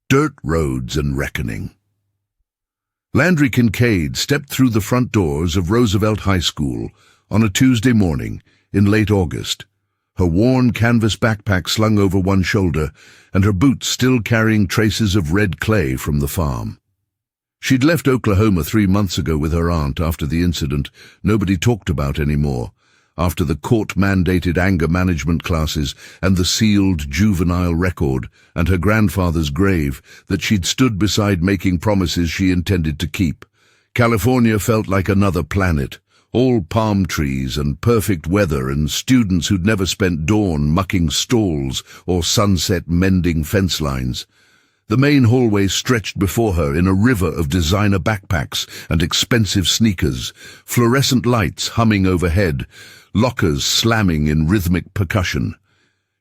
Dirt roads and reckoning. Landry Kincaid stepped through the front doors of Roosevelt High School on a Tuesday morning in late August, her worn canvas backpack slung over one shoulder and her boots still carrying traces of red clay from the farm. She'd left Oklahoma 3 months ago with her aunt after the incident nobody talked about anymore, after the court-mandated anger management classes and the sealed juvenile record and her grandfather's grave that she'd stood beside making promises she intended to keep. California felt like another planet, all palm trees and perfect weather and students who'd never spent dawn mucking stalls or sunset mending fence lines. The main hallway stretched before her in a river of designer backpacks and expensive sneakers, fluorescent lights humming overhead, lockers slamming in rhythmic percussion.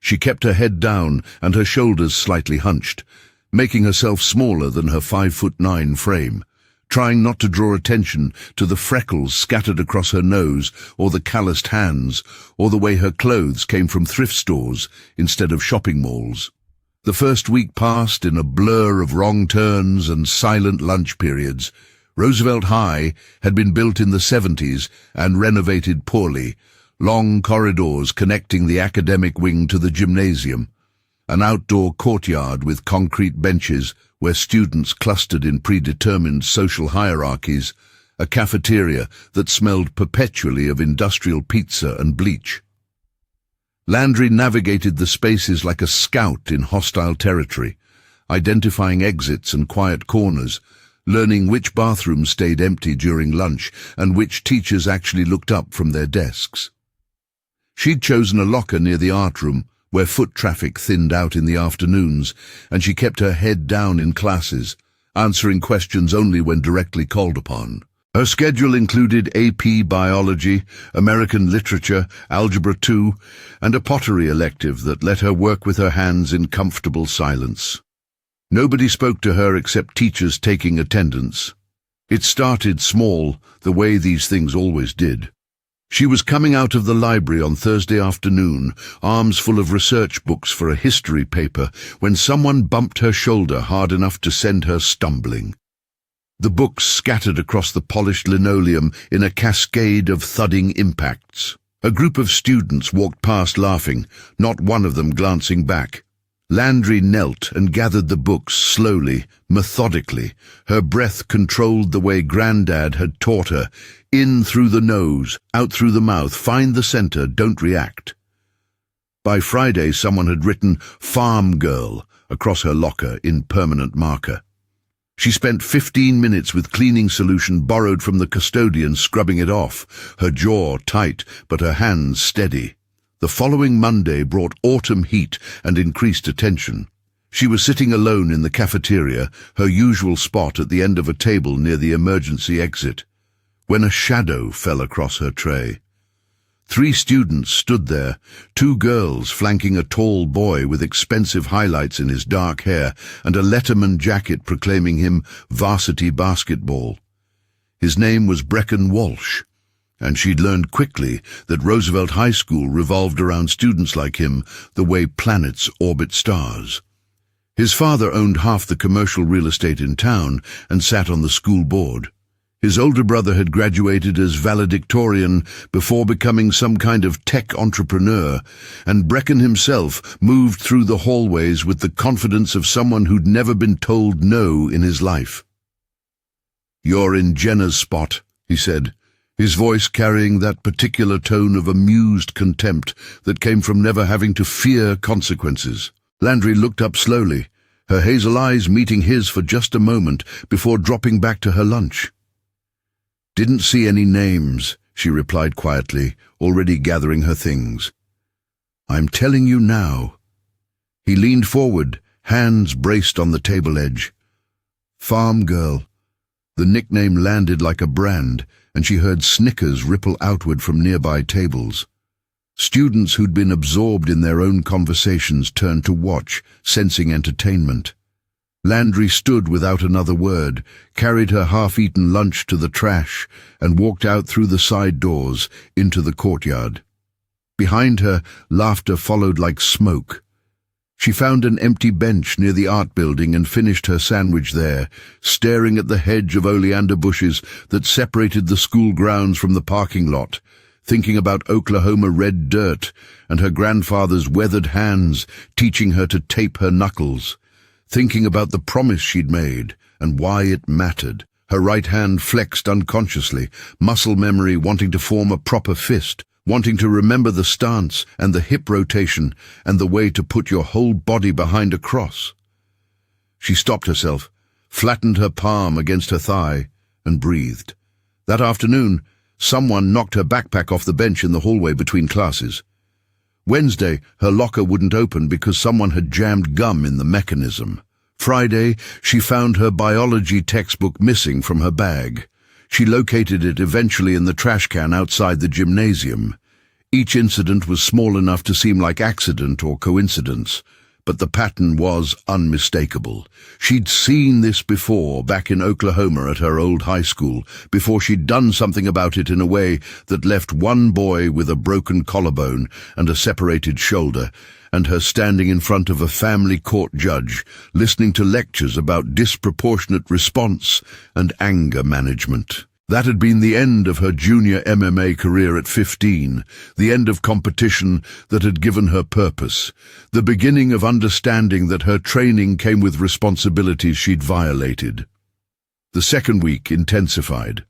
She kept her head down and her shoulders slightly hunched, making herself smaller than her 5'9" frame, trying not to draw attention to the freckles scattered across her nose or the calloused hands or the way her clothes came from thrift stores instead of shopping malls. The first week passed in a blur of wrong turns and silent lunch periods. Roosevelt High had been built in the 70s and renovated poorly, long corridors connecting the academic wing to the gymnasium, an outdoor courtyard with concrete benches where students clustered in predetermined social hierarchies, a cafeteria that smelled perpetually of industrial pizza and bleach. Landry navigated the spaces like a scout in hostile territory, identifying exits and quiet corners, learning which bathrooms stayed empty during lunch and which teachers actually looked up from their desks. She'd chosen a locker near the art room, where foot traffic thinned out in the afternoons, and she kept her head down in classes, answering questions only when directly called upon. Her schedule included AP Biology, American Literature, Algebra 2, and a pottery elective that let her work with her hands in comfortable silence. Nobody spoke to her except teachers taking attendance. It started small, the way these things always did. She was coming out of the library on Thursday afternoon, arms full of research books for a history paper, when someone bumped her shoulder hard enough to send her stumbling. The books scattered across the polished linoleum in a cascade of thudding impacts. A group of students walked past laughing, not one of them glancing back. Landry knelt and gathered the books slowly, methodically. Her breath controlled the way Granddad had taught her. In through the nose, out through the mouth, find the center, don't react. By Friday, someone had written "Farm Girl" across her locker in permanent marker. She spent 15 minutes with cleaning solution borrowed from the custodian scrubbing it off, her jaw tight but her hands steady. The following Monday brought autumn heat and increased attention. She was sitting alone in the cafeteria, her usual spot at the end of a table near the emergency exit, when a shadow fell across her tray. 3 students stood there, 2 girls flanking a tall boy with expensive highlights in his dark hair and a Letterman jacket proclaiming him varsity basketball. His name was Breckin Walsh, and she'd learned quickly that Roosevelt High School revolved around students like him the way planets orbit stars. His father owned half the commercial real estate in town and sat on the school board. His older brother had graduated as valedictorian before becoming some kind of tech entrepreneur, and Breckin himself moved through the hallways with the confidence of someone who'd never been told no in his life. "You're in Jenna's spot," he said, his voice carrying that particular tone of amused contempt that came from never having to fear consequences. Landry looked up slowly, her hazel eyes meeting his for just a moment before dropping back to her lunch. "Didn't see any names," she replied quietly, already gathering her things. "I'm telling you now." He leaned forward, hands braced on the table edge. "Farm Girl." The nickname landed like a brand, and she heard snickers ripple outward from nearby tables. Students who'd been absorbed in their own conversations turned to watch, sensing entertainment. Landry stood without another word, carried her half-eaten lunch to the trash, and walked out through the side doors into the courtyard. Behind her, laughter followed like smoke. She found an empty bench near the art building and finished her sandwich there, staring at the hedge of oleander bushes that separated the school grounds from the parking lot, thinking about Oklahoma red dirt and her grandfather's weathered hands teaching her to tape her knuckles, thinking about the promise she'd made and why it mattered. Her right hand flexed unconsciously, muscle memory wanting to form a proper fist, wanting to remember the stance and the hip rotation and the way to put your whole body behind a cross. She stopped herself, flattened her palm against her thigh, and breathed. That afternoon, someone knocked her backpack off the bench in the hallway between classes. Wednesday, her locker wouldn't open because someone had jammed gum in the mechanism. Friday, she found her biology textbook missing from her bag. She located it eventually in the trash can outside the gymnasium. Each incident was small enough to seem like accident or coincidence, but the pattern was unmistakable. She'd seen this before, back in Oklahoma at her old high school, before she'd done something about it in a way that left one boy with a broken collarbone and a separated shoulder, and her standing in front of a family court judge, listening to lectures about disproportionate response and anger management. That had been the end of her junior MMA career at 15, the end of competition that had given her purpose, the beginning of understanding that her training came with responsibilities she'd violated. The second week intensified.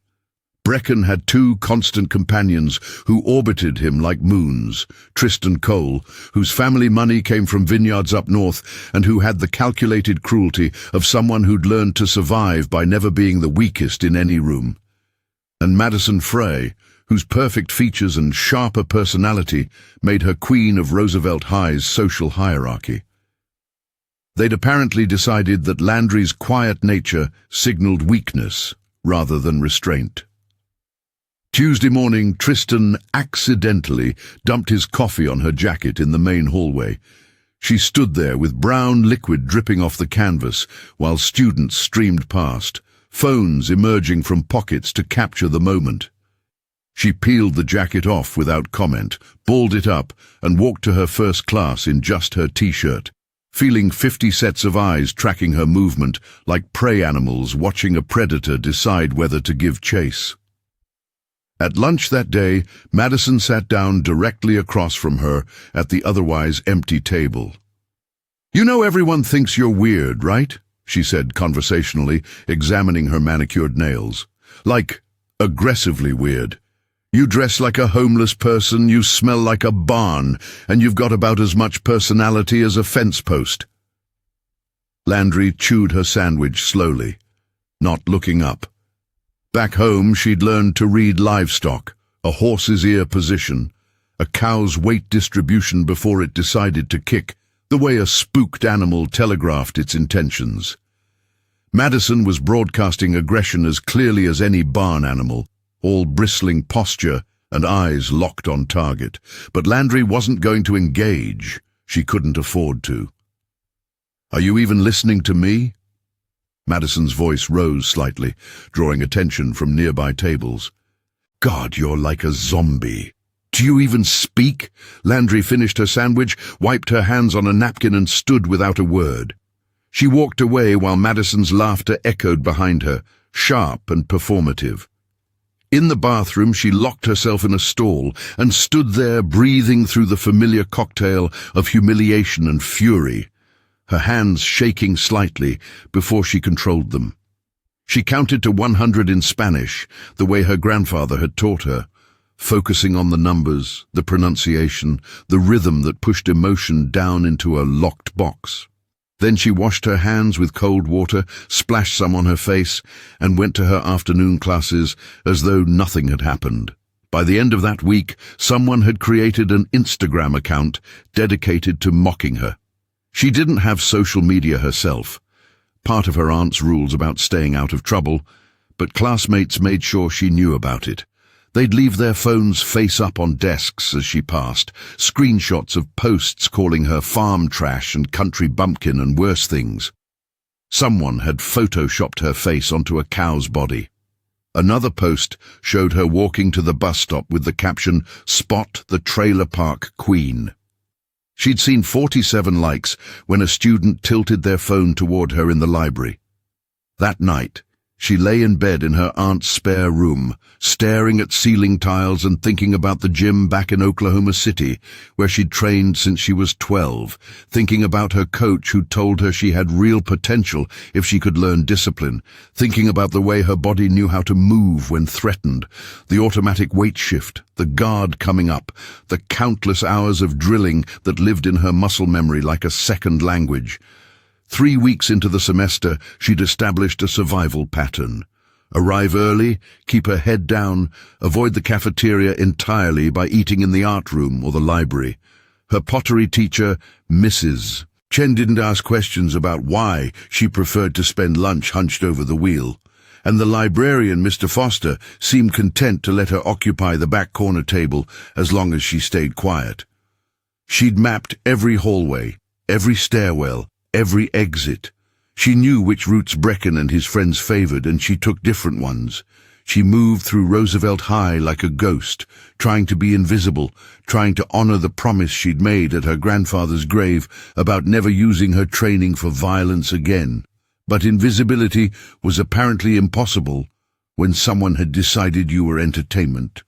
Brecken had two constant companions who orbited him like moons, Tristan Cole, whose family money came from vineyards up north and who had the calculated cruelty of someone who'd learned to survive by never being the weakest in any room, and Madison Frey, whose perfect features and sharper personality made her queen of Roosevelt High's social hierarchy. They'd apparently decided that Landry's quiet nature signaled weakness rather than restraint. Tuesday morning, Tristan accidentally dumped his coffee on her jacket in the main hallway. She stood there with brown liquid dripping off the canvas while students streamed past, phones emerging from pockets to capture the moment. She peeled the jacket off without comment, balled it up, and walked to her first class in just her t-shirt, feeling 50 sets of eyes tracking her movement like prey animals watching a predator decide whether to give chase. At lunch that day, Madison sat down directly across from her at the otherwise empty table. "You know everyone thinks you're weird, right?" she said conversationally, examining her manicured nails. "Like, aggressively weird. You dress like a homeless person, you smell like a barn, and you've got about as much personality as a fence post." Landry chewed her sandwich slowly, not looking up. Back home, she'd learned to read livestock, a horse's ear position, a cow's weight distribution before it decided to kick, the way a spooked animal telegraphed its intentions. Madison was broadcasting aggression as clearly as any barn animal, all bristling posture and eyes locked on target. But Landry wasn't going to engage. She couldn't afford to. "Are you even listening to me?" Madison's voice rose slightly, drawing attention from nearby tables. "God, you're like a zombie. Do you even speak?" Landry finished her sandwich, wiped her hands on a napkin and stood without a word. She walked away while Madison's laughter echoed behind her, sharp and performative. In the bathroom, she locked herself in a stall and stood there breathing through the familiar cocktail of humiliation and fury, her hands shaking slightly before she controlled them. She counted to 100 in Spanish, the way her grandfather had taught her, focusing on the numbers, the pronunciation, the rhythm that pushed emotion down into a locked box. Then she washed her hands with cold water, splashed some on her face, and went to her afternoon classes as though nothing had happened. By the end of that week, someone had created an Instagram account dedicated to mocking her. She didn't have social media herself, part of her aunt's rules about staying out of trouble, but classmates made sure she knew about it. They'd leave their phones face up on desks as she passed, screenshots of posts calling her farm trash and country bumpkin and worse things. Someone had photoshopped her face onto a cow's body. Another post showed her walking to the bus stop with the caption, "Spot the Trailer Park Queen." She'd seen 47 likes when a student tilted their phone toward her in the library. That night, she lay in bed in her aunt's spare room, staring at ceiling tiles and thinking about the gym back in Oklahoma City, where she'd trained since she was 12, thinking about her coach who told her she had real potential if she could learn discipline, thinking about the way her body knew how to move when threatened, the automatic weight shift, the guard coming up, the countless hours of drilling that lived in her muscle memory like a second language. 3 weeks into the semester, she'd established a survival pattern. Arrive early, keep her head down, avoid the cafeteria entirely by eating in the art room or the library. Her pottery teacher, Mrs. Chen, didn't ask questions about why she preferred to spend lunch hunched over the wheel, and the librarian, Mr. Foster, seemed content to let her occupy the back corner table as long as she stayed quiet. She'd mapped every hallway, every stairwell, every exit. She knew which routes Brecken and his friends favored, and she took different ones. She moved through Roosevelt High like a ghost, trying to be invisible, trying to honor the promise she'd made at her grandfather's grave about never using her training for violence again. But invisibility was apparently impossible when someone had decided you were entertainment.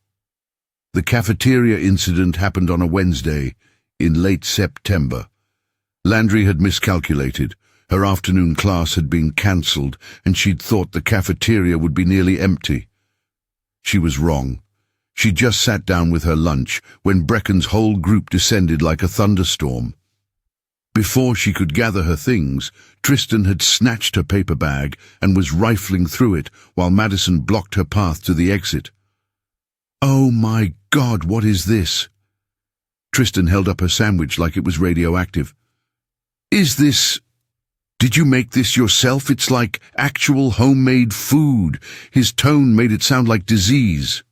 The cafeteria incident happened on a Wednesday in late September. Landry had miscalculated. Her afternoon class had been cancelled, and she'd thought the cafeteria would be nearly empty. She was wrong. She just sat down with her lunch when Brecken's whole group descended like a thunderstorm. Before she could gather her things, Tristan had snatched her paper bag and was rifling through it while Madison blocked her path to the exit. "Oh my God, what is this?" Tristan held up her sandwich like it was radioactive. "Is this... Did you make this yourself? It's like actual homemade food." His tone made it sound like disease.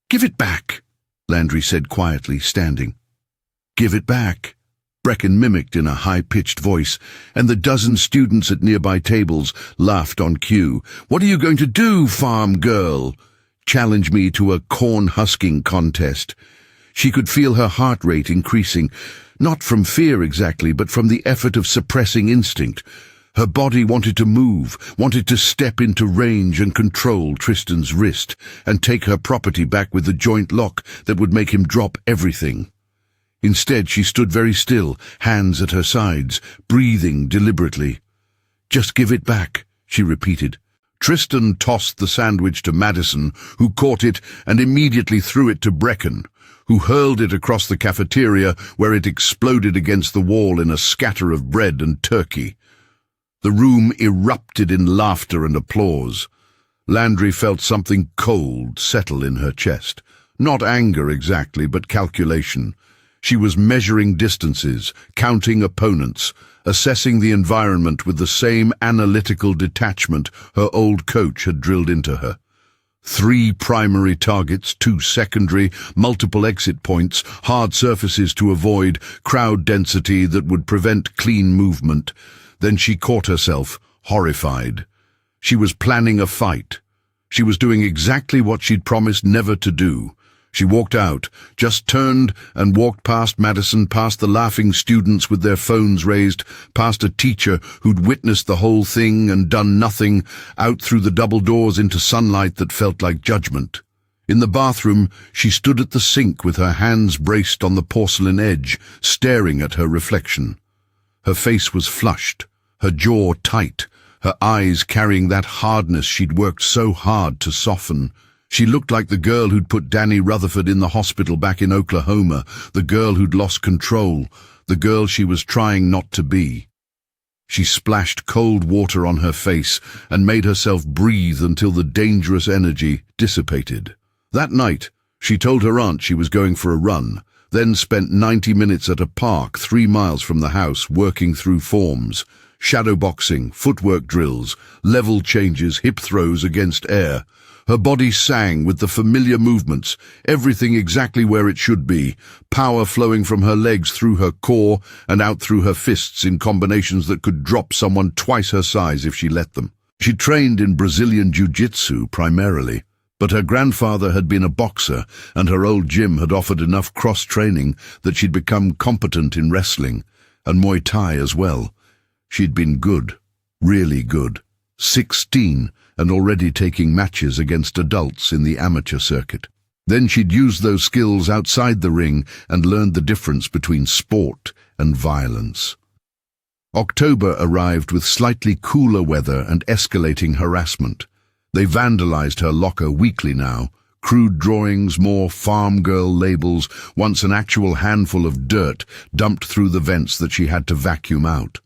"Give it back," Landry said quietly, standing. "Give it back," Brecken mimicked in a high-pitched voice, and the dozen students at nearby tables laughed on cue. "What are you going to do, farm girl? Challenge me to a corn-husking contest?" She could feel her heart rate increasing, not from fear exactly, but from the effort of suppressing instinct. Her body wanted to move, wanted to step into range and control Tristan's wrist, and take her property back with the joint lock that would make him drop everything. Instead, she stood very still, hands at her sides, breathing deliberately. "Just give it back," she repeated. Tristan tossed the sandwich to Madison, who caught it and immediately threw it to Brecken, who hurled it across the cafeteria, where it exploded against the wall in a scatter of bread and turkey. The room erupted in laughter and applause. Landry felt something cold settle in her chest. Not anger exactly, but calculation. She was measuring distances, counting opponents, assessing the environment with the same analytical detachment her old coach had drilled into her. 3 primary targets, 2 secondary, multiple exit points, hard surfaces to avoid, crowd density that would prevent clean movement. Then she caught herself, horrified. She was planning a fight. She was doing exactly what she'd promised never to do. She walked out, just turned and walked past Madison, past the laughing students with their phones raised, past a teacher who'd witnessed the whole thing and done nothing, out through the double doors into sunlight that felt like judgment. In the bathroom, she stood at the sink with her hands braced on the porcelain edge, staring at her reflection. Her face was flushed, her jaw tight, her eyes carrying that hardness she'd worked so hard to soften. She looked like the girl who'd put Danny Rutherford in the hospital back in Oklahoma, the girl who'd lost control, the girl she was trying not to be. She splashed cold water on her face and made herself breathe until the dangerous energy dissipated. That night, she told her aunt she was going for a run, then spent 90 minutes at a park 3 miles from the house working through forms, shadowboxing, footwork drills, level changes, hip throws against air. Her body sang with the familiar movements, everything exactly where it should be, power flowing from her legs through her core and out through her fists in combinations that could drop someone twice her size if she let them. She trained in Brazilian jiu-jitsu primarily, But her grandfather had been a boxer, and her old gym had offered enough cross-training that she'd become competent in wrestling, and Muay Thai as well. She'd been good, really good, 16 and already taking matches against adults in the amateur circuit. Then she'd used those skills outside the ring and learned the difference between sport and violence. October arrived with slightly cooler weather and escalating harassment. They vandalized her locker weekly now. Crude drawings, more farm girl labels, once an actual handful of dirt dumped through the vents that she had to vacuum out.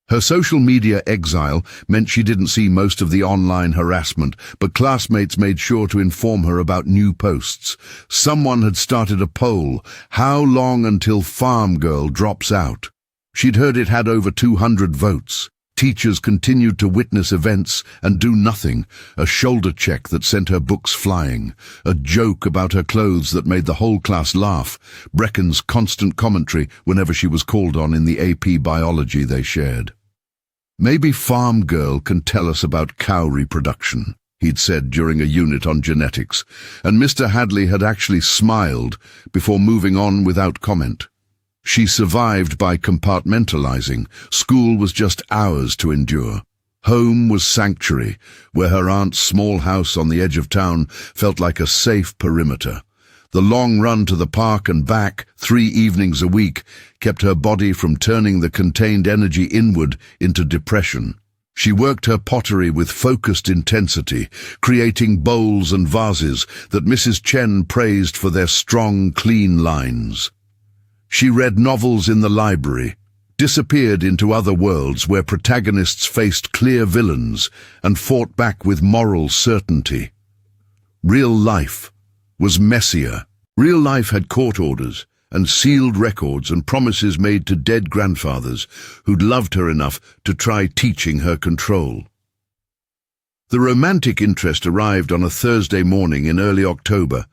Her social media exile meant she didn't see most of the online harassment, but classmates made sure to inform her about new posts. Someone had started a poll, how long until farm girl drops out? She'd heard it had over 200 votes. Teachers continued to witness events and do nothing, a shoulder check that sent her books flying, a joke about her clothes that made the whole class laugh, Brecken's constant commentary whenever she was called on in the AP biology they shared. "Maybe Farm Girl can tell us about cow reproduction," he'd said during a unit on genetics, and Mr. Hadley had actually smiled before moving on without comment. She survived by compartmentalizing. School was just hours to endure. Home was sanctuary, where her aunt's small house on the edge of town felt like a safe perimeter. The long run to the park and back, 3 evenings a week, kept her body from turning the contained energy inward into depression. She worked her pottery with focused intensity, creating bowls and vases that Mrs. Chen praised for their strong, clean lines. She read novels in the library, disappeared into other worlds where protagonists faced clear villains and fought back with moral certainty. Real life was messier. Real life had court orders and sealed records and promises made to dead grandfathers who'd loved her enough to try teaching her control. The romantic interest arrived on a Thursday morning in early October.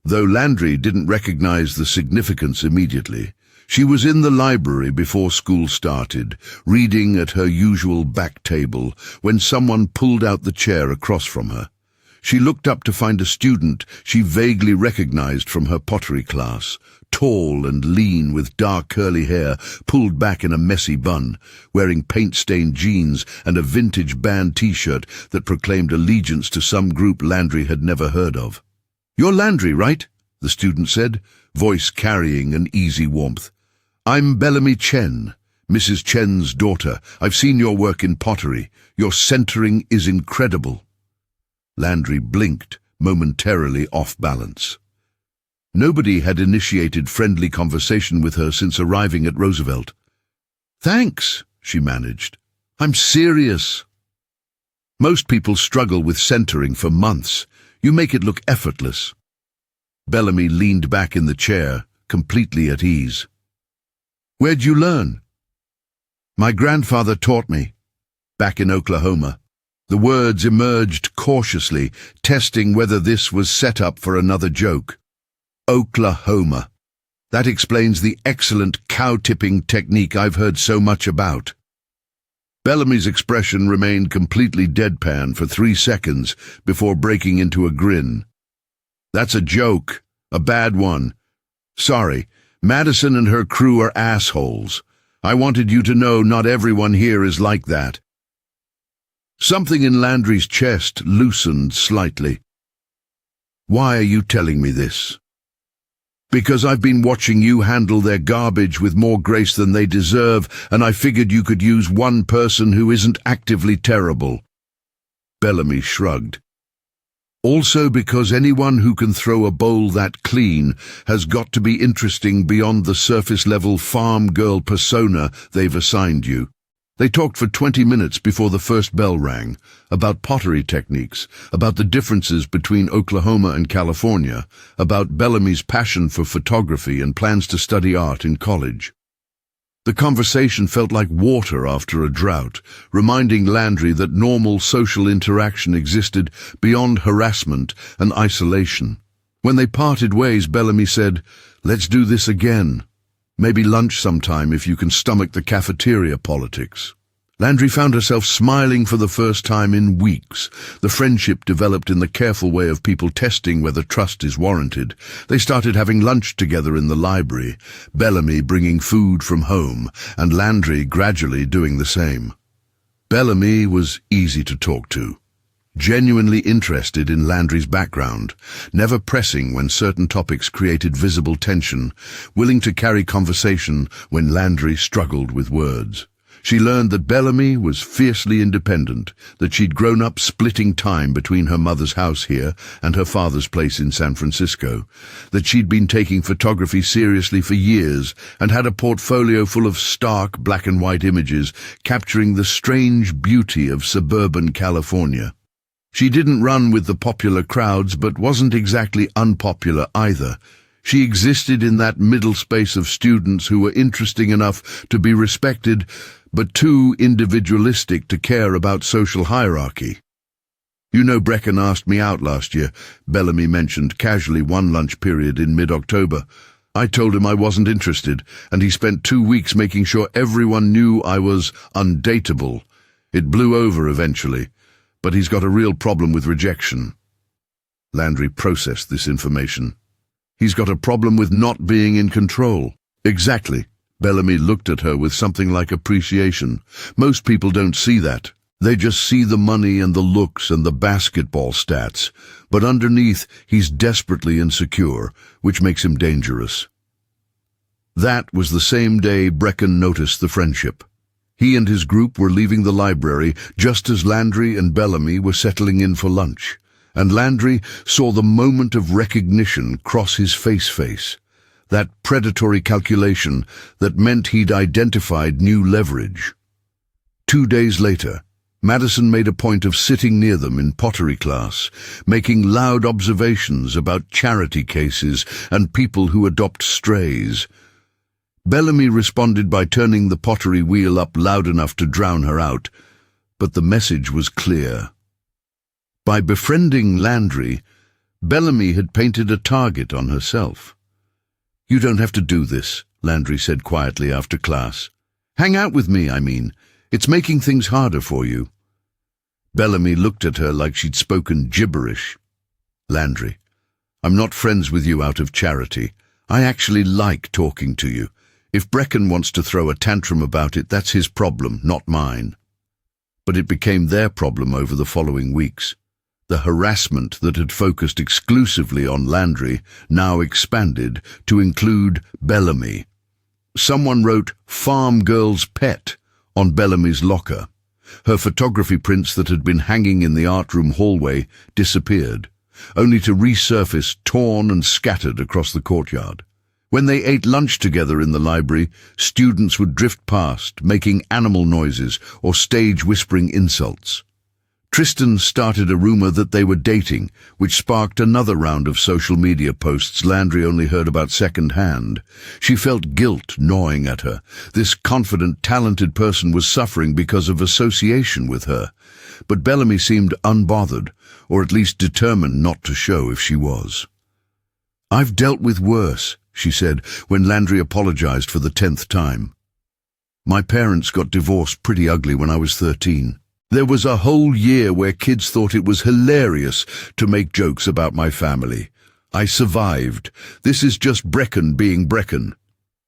Though Landry didn't recognize the significance immediately, she was in the library before school started, reading at her usual back table, when someone pulled out the chair across from her. She looked up to find a student she vaguely recognized from her pottery class, tall and lean with dark curly hair pulled back in a messy bun, wearing paint-stained jeans and a vintage band t-shirt that proclaimed allegiance to some group Landry had never heard of. "You're Landry, right?" the student said, voice carrying an easy warmth. "I'm Bellamy Chen, Mrs. Chen's daughter. I've seen your work in pottery. Your centering is incredible." Landry blinked, momentarily off balance. Nobody had initiated friendly conversation with her since arriving at Roosevelt. "Thanks," she managed. "I'm serious." "Most people struggle with centering for months. You make it look effortless." Bellamy leaned back in the chair, completely at ease. "Where'd you learn?" "My grandfather taught me, back in Oklahoma." The words emerged cautiously, testing whether this was set up for another joke. Oklahoma. That explains the excellent cow-tipping technique I've heard so much about. Bellamy's expression remained completely deadpan for 3 seconds before breaking into a grin. "That's a joke, a bad one. Sorry, Madison and her crew are assholes. I wanted you to know not everyone here is like that." Something in Landry's chest loosened slightly. "Why are you telling me this?" "Because I've been watching you handle their garbage with more grace than they deserve, and I figured you could use one person who isn't actively terrible." Bellamy shrugged. "Also because anyone who can throw a bowl that clean has got to be interesting beyond the surface-level farm girl persona they've assigned you." They talked for 20 minutes before the first bell rang, about pottery techniques, about the differences between Oklahoma and California, about Bellamy's passion for photography and plans to study art in college. The conversation felt like water after a drought, reminding Landry that normal social interaction existed beyond harassment and isolation. When they parted ways, Bellamy said, "Let's do this again. Maybe lunch sometime if you can stomach the cafeteria politics." Landry found herself smiling for the first time in weeks. The friendship developed in the careful way of people testing whether trust is warranted. They started having lunch together in the library, Bellamy bringing food from home, and Landry gradually doing the same. Bellamy was easy to talk to, genuinely interested in Landry's background, never pressing when certain topics created visible tension, willing to carry conversation when Landry struggled with words. She learned that Bellamy was fiercely independent, that she'd grown up splitting time between her mother's house here and her father's place in San Francisco, that she'd been taking photography seriously for years and had a portfolio full of stark black and white images capturing the strange beauty of suburban California. She didn't run with the popular crowds, but wasn't exactly unpopular either. She existed in that middle space of students who were interesting enough to be respected, but too individualistic to care about social hierarchy. "You know, Brecken asked me out last year," Bellamy mentioned casually one lunch period in mid-October. "I told him I wasn't interested, and he spent 2 weeks making sure everyone knew I was undateable. It blew over eventually, but he's got a real problem with rejection." Landry processed this information. "He's got a problem with not being in control." "Exactly." Bellamy looked at her with something like appreciation. "Most people don't see that. They just see the money and the looks and the basketball stats. But underneath, he's desperately insecure, which makes him dangerous." That was the same day Brecken noticed the friendship. He and his group were leaving the library just as Landry and Bellamy were settling in for lunch, and Landry saw the moment of recognition cross his face. That predatory calculation that meant he'd identified new leverage. 2 days later, Madison made a point of sitting near them in pottery class, making loud observations about charity cases and people who adopt strays. Bellamy responded by turning the pottery wheel up loud enough to drown her out, but the message was clear. By befriending Landry, Bellamy had painted a target on herself. "You don't have to do this," Landry said quietly after class. "Hang out with me, I mean. It's making things harder for you." Bellamy looked at her like she'd spoken gibberish. "Landry, I'm not friends with you out of charity. I actually like talking to you. If Brecken wants to throw a tantrum about it, that's his problem, not mine." But it became their problem over the following weeks. The harassment that had focused exclusively on Landry now expanded to include Bellamy. Someone wrote "Farm Girl's Pet" on Bellamy's locker. Her photography prints that had been hanging in the art room hallway disappeared, only to resurface torn and scattered across the courtyard. When they ate lunch together in the library, students would drift past, making animal noises or stage whispering insults. Tristan started a rumor that they were dating, which sparked another round of social media posts Landry only heard about second-hand. She felt guilt gnawing at her. This confident, talented person was suffering because of association with her. But Bellamy seemed unbothered, or at least determined not to show if she was. "I've dealt with worse," she said when Landry apologized for the 10th time. "My parents got divorced pretty ugly when I was 13. There was a whole year where kids thought it was hilarious to make jokes about my family. I survived. This is just Brecken being Brecken."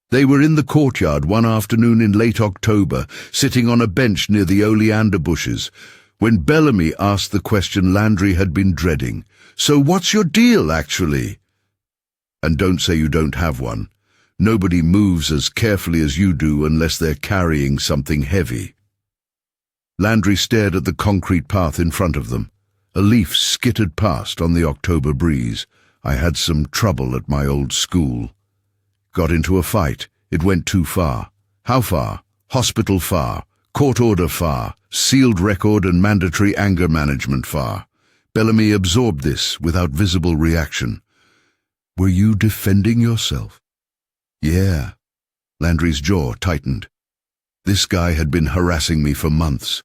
They were in the courtyard one afternoon in late October, sitting on a bench near the oleander bushes, when Bellamy asked the question Landry had been dreading. "So what's your deal, actually?" "And don't say you don't have one. Nobody moves as carefully as you do unless they're carrying something heavy." Landry stared at the concrete path in front of them. A leaf skittered past on the October breeze. "I had some trouble at my old school. Got into a fight. It went too far." "How far?" "Hospital far. Court order far. Sealed record and mandatory anger management far." Bellamy absorbed this without visible reaction. "Were you defending yourself?" "Yeah." Landry's jaw tightened. "This guy had been harassing me for months.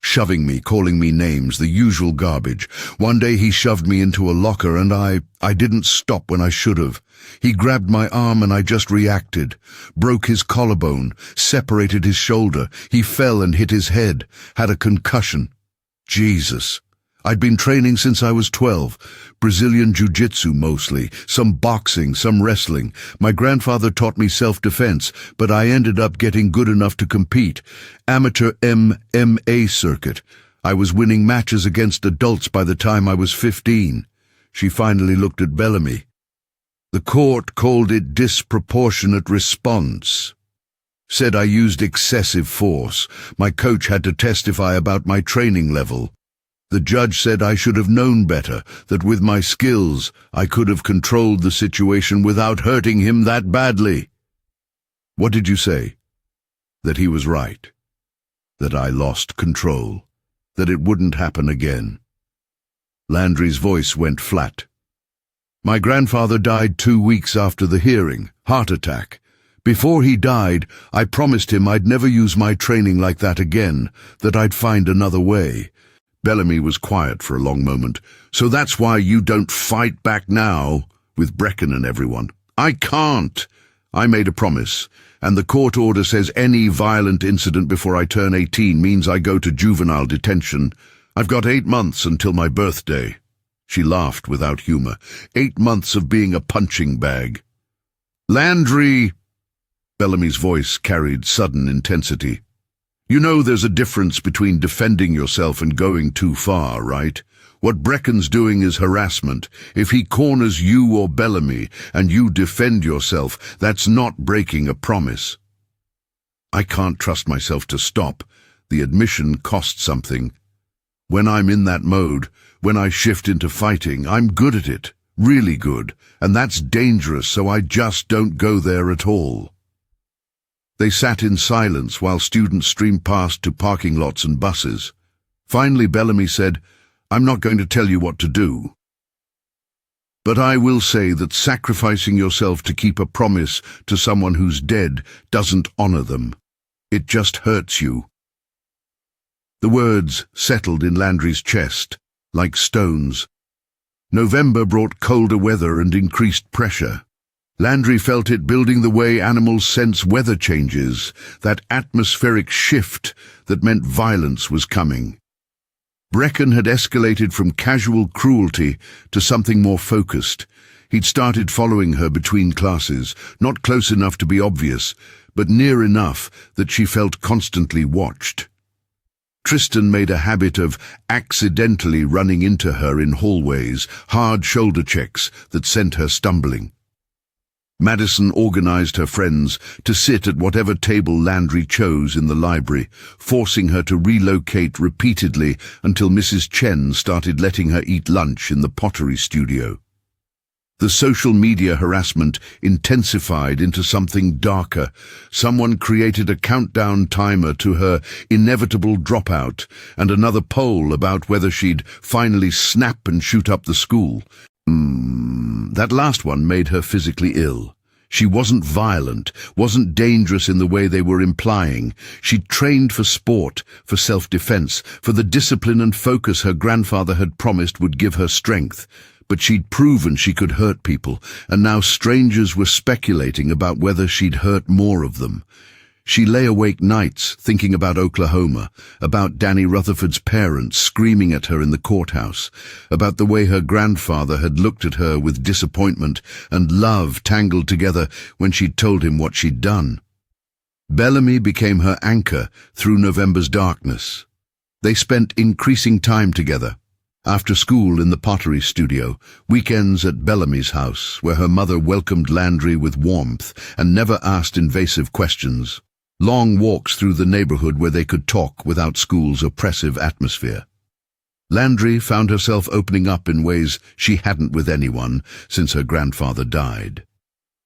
shoving me, calling me names, the usual garbage. One day he shoved me into a locker and I didn't stop when I should have. He grabbed my arm and I just reacted. Broke his collarbone, separated his shoulder. He fell and hit his head, had a concussion. Jesus. I'd been training since I was 12. Brazilian jiu-jitsu mostly, some boxing, some wrestling. My grandfather taught me self-defense, but I ended up getting good enough to compete. Amateur MMA circuit. I was winning matches against adults by the time I was 15. She finally looked at Bellamy. The court called it disproportionate response. Said I used excessive force. My coach had to testify about my training level. The judge said I should have known better, that with my skills I could have controlled the situation without hurting him that badly. What did you say? That he was right. That I lost control. That it wouldn't happen again. Landry's voice went flat. My grandfather died 2 weeks after the hearing, heart attack. Before he died, I promised him I'd never use my training like that again, that I'd find another way. Bellamy was quiet for a long moment. So that's why you don't fight back now, with Brecken and everyone. I can't. I made a promise, and the court order says any violent incident before I turn 18 means I go to juvenile detention. I've got 8 months until my birthday. She laughed without humor. 8 months of being a punching bag. Landry! Bellamy's voice carried sudden intensity. You know there's a difference between defending yourself and going too far, right? What Brecken's doing is harassment. If he corners you or Bellamy and you defend yourself, that's not breaking a promise. I can't trust myself to stop. The admission costs something. When I'm in that mode, when I shift into fighting, I'm good at it, really good, and that's dangerous, so I just don't go there at all. They sat in silence while students streamed past to parking lots and buses. Finally, Bellamy said, I'm not going to tell you what to do. But I will say that sacrificing yourself to keep a promise to someone who's dead doesn't honor them. It just hurts you. The words settled in Landry's chest, like stones. November brought colder weather and increased pressure. Landry felt it building the way animals sense weather changes, that atmospheric shift that meant violence was coming. Brecken had escalated from casual cruelty to something more focused. He'd started following her between classes, not close enough to be obvious, but near enough that she felt constantly watched. Tristan made a habit of accidentally running into her in hallways, hard shoulder checks that sent her stumbling. Madison organized her friends to sit at whatever table Landry chose in the library, forcing her to relocate repeatedly until Mrs. Chen started letting her eat lunch in the pottery studio. The social media harassment intensified into something darker. Someone created a countdown timer to her inevitable dropout and another poll about whether she'd finally snap and shoot up the school. That last one made her physically ill. She wasn't violent, wasn't dangerous in the way they were implying. She'd trained for sport, for self-defense, for the discipline and focus her grandfather had promised would give her strength. But she'd proven she could hurt people, and now strangers were speculating about whether she'd hurt more of them. She lay awake nights thinking about Oklahoma, about Danny Rutherford's parents screaming at her in the courthouse, about the way her grandfather had looked at her with disappointment and love tangled together when she'd told him what she'd done. Bellamy became her anchor through November's darkness. They spent increasing time together. After school in the pottery studio, weekends at Bellamy's house, where her mother welcomed Landry with warmth and never asked invasive questions. Long walks through the neighborhood where they could talk without school's oppressive atmosphere. Landry found herself opening up in ways she hadn't with anyone since her grandfather died.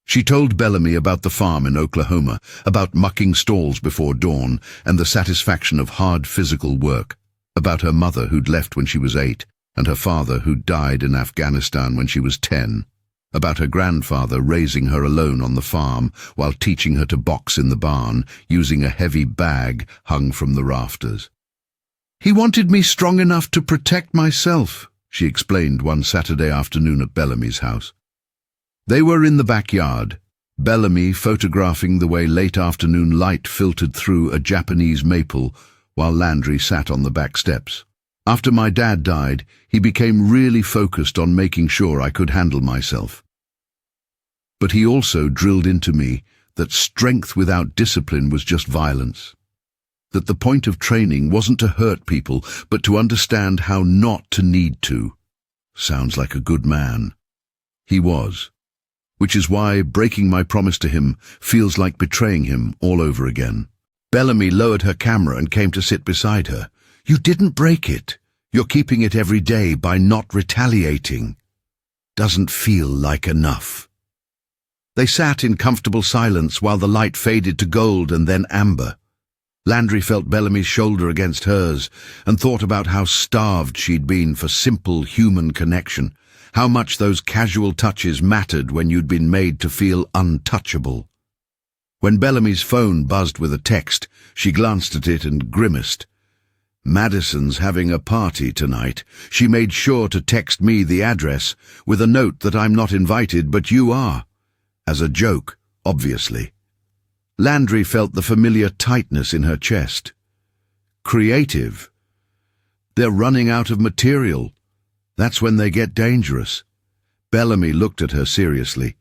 She told Bellamy about the farm in Oklahoma, about mucking stalls before dawn and the satisfaction of hard physical work, about her mother who'd left when she was 8 and her father who'd died in Afghanistan when she was 10, about her grandfather raising her alone on the farm while teaching her to box in the barn using a heavy bag hung from the rafters. He wanted me strong enough to protect myself, she explained one Saturday afternoon at Bellamy's house. They were in the backyard, Bellamy photographing the way late afternoon light filtered through a Japanese maple while Landry sat on the back steps. After my dad died, he became really focused on making sure I could handle myself. But he also drilled into me that strength without discipline was just violence. That the point of training wasn't to hurt people, but to understand how not to need to. Sounds like a good man. He was. Which is why breaking my promise to him feels like betraying him all over again. Bellamy lowered her camera and came to sit beside her. You didn't break it. You're keeping it every day by not retaliating. Doesn't feel like enough. They sat in comfortable silence while the light faded to gold and then amber. Landry felt Bellamy's shoulder against hers and thought about how starved she'd been for simple human connection, how much those casual touches mattered when you'd been made to feel untouchable. When Bellamy's phone buzzed with a text, she glanced at it and grimaced. Madison's having a party tonight. She made sure to text me the address, with a note that I'm not invited, but you are. As a joke, obviously. Landry felt the familiar tightness in her chest. Creative. They're running out of material. That's when they get dangerous. Bellamy looked at her seriously.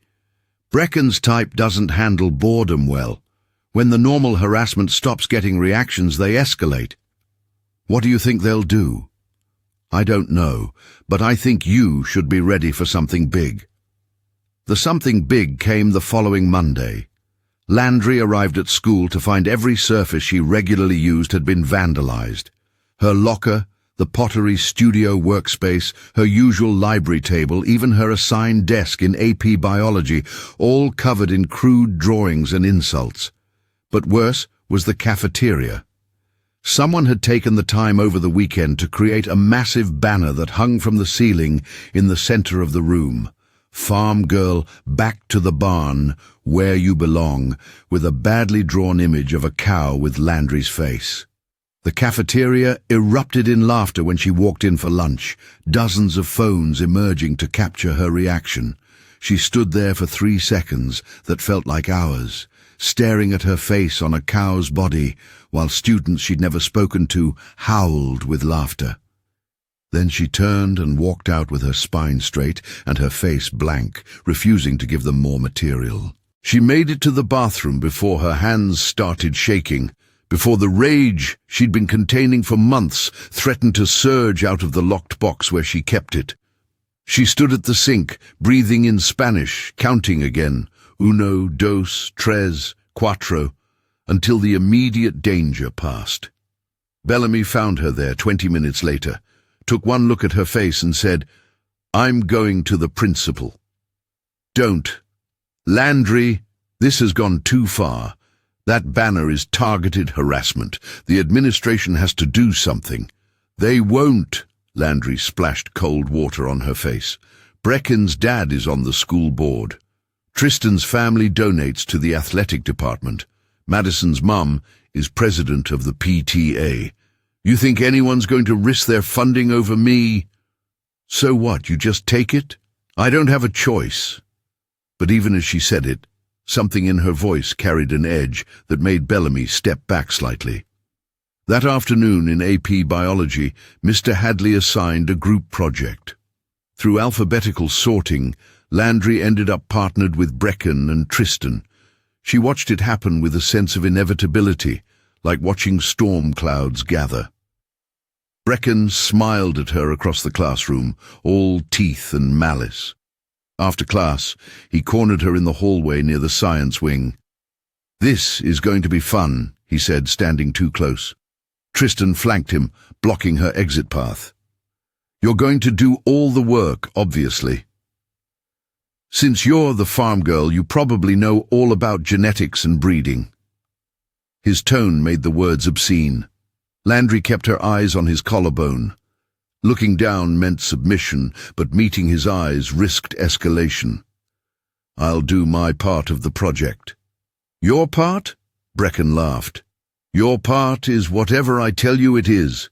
Brecken's type doesn't handle boredom well. When the normal harassment stops getting reactions, they escalate. What do you think they'll do? I don't know, but I think you should be ready for something big. The something big came the following Monday. Landry arrived at school to find every surface she regularly used had been vandalized. Her locker, the pottery studio workspace, her usual library table, even her assigned desk in AP Biology, all covered in crude drawings and insults. But worse was the cafeteria. Someone had taken the time over the weekend to create a massive banner that hung from the ceiling in the center of the room. Farm girl, back to the barn, where you belong, with a badly drawn image of a cow with Landry's face. The cafeteria erupted in laughter when she walked in for lunch, dozens of phones emerging to capture her reaction. She stood there for 3 seconds that felt like hours, staring at her face on a cow's body, while students she'd never spoken to howled with laughter. Then she turned and walked out with her spine straight and her face blank, refusing to give them more material. She made it to the bathroom before her hands started shaking, before the rage she'd been containing for months threatened to surge out of the locked box where she kept it. She stood at the sink, breathing in Spanish, counting again, uno, dos, tres, cuatro, until the immediate danger passed. Bellamy found her there 20 minutes later, took one look at her face and said, I'm going to the principal. Don't. Landry, this has gone too far. That banner is targeted harassment. The administration has to do something. They won't. Landry splashed cold water on her face. Brecken's dad is on the school board. Tristan's family donates to the athletic department. Madison's mum is president of the PTA. You think anyone's going to risk their funding over me? So what, you just take it? I don't have a choice. But even as she said it, something in her voice carried an edge that made Bellamy step back slightly. That afternoon in AP Biology, Mr. Hadley assigned a group project. Through alphabetical sorting, Landry ended up partnered with Brecken and Tristan. She watched it happen with a sense of inevitability, like watching storm clouds gather. Brecken smiled at her across the classroom, all teeth and malice. After class, he cornered her in the hallway near the science wing. This is going to be fun, he said, standing too close. Tristan flanked him, blocking her exit path. You're going to do all the work, obviously. Since you're the farm girl, you probably know all about genetics and breeding. His tone made the words obscene. Landry kept her eyes on his collarbone. Looking down meant submission, but meeting his eyes risked escalation. I'll do my part of the project. Your part? Brecken laughed. Your part is whatever I tell you it is.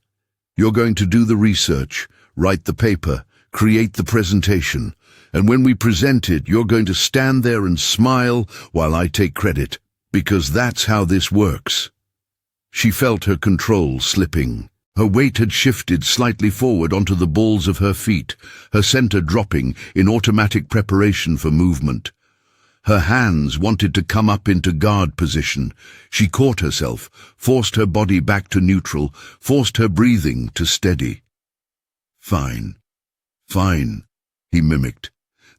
You're going to do the research, write the paper, create the presentation, and when we present it, you're going to stand there and smile while I take credit, because that's how this works." She felt her control slipping. Her weight had shifted slightly forward onto the balls of her feet, her center dropping in automatic preparation for movement. Her hands wanted to come up into guard position. She caught herself, forced her body back to neutral, forced her breathing to steady. "Fine, fine," he mimicked.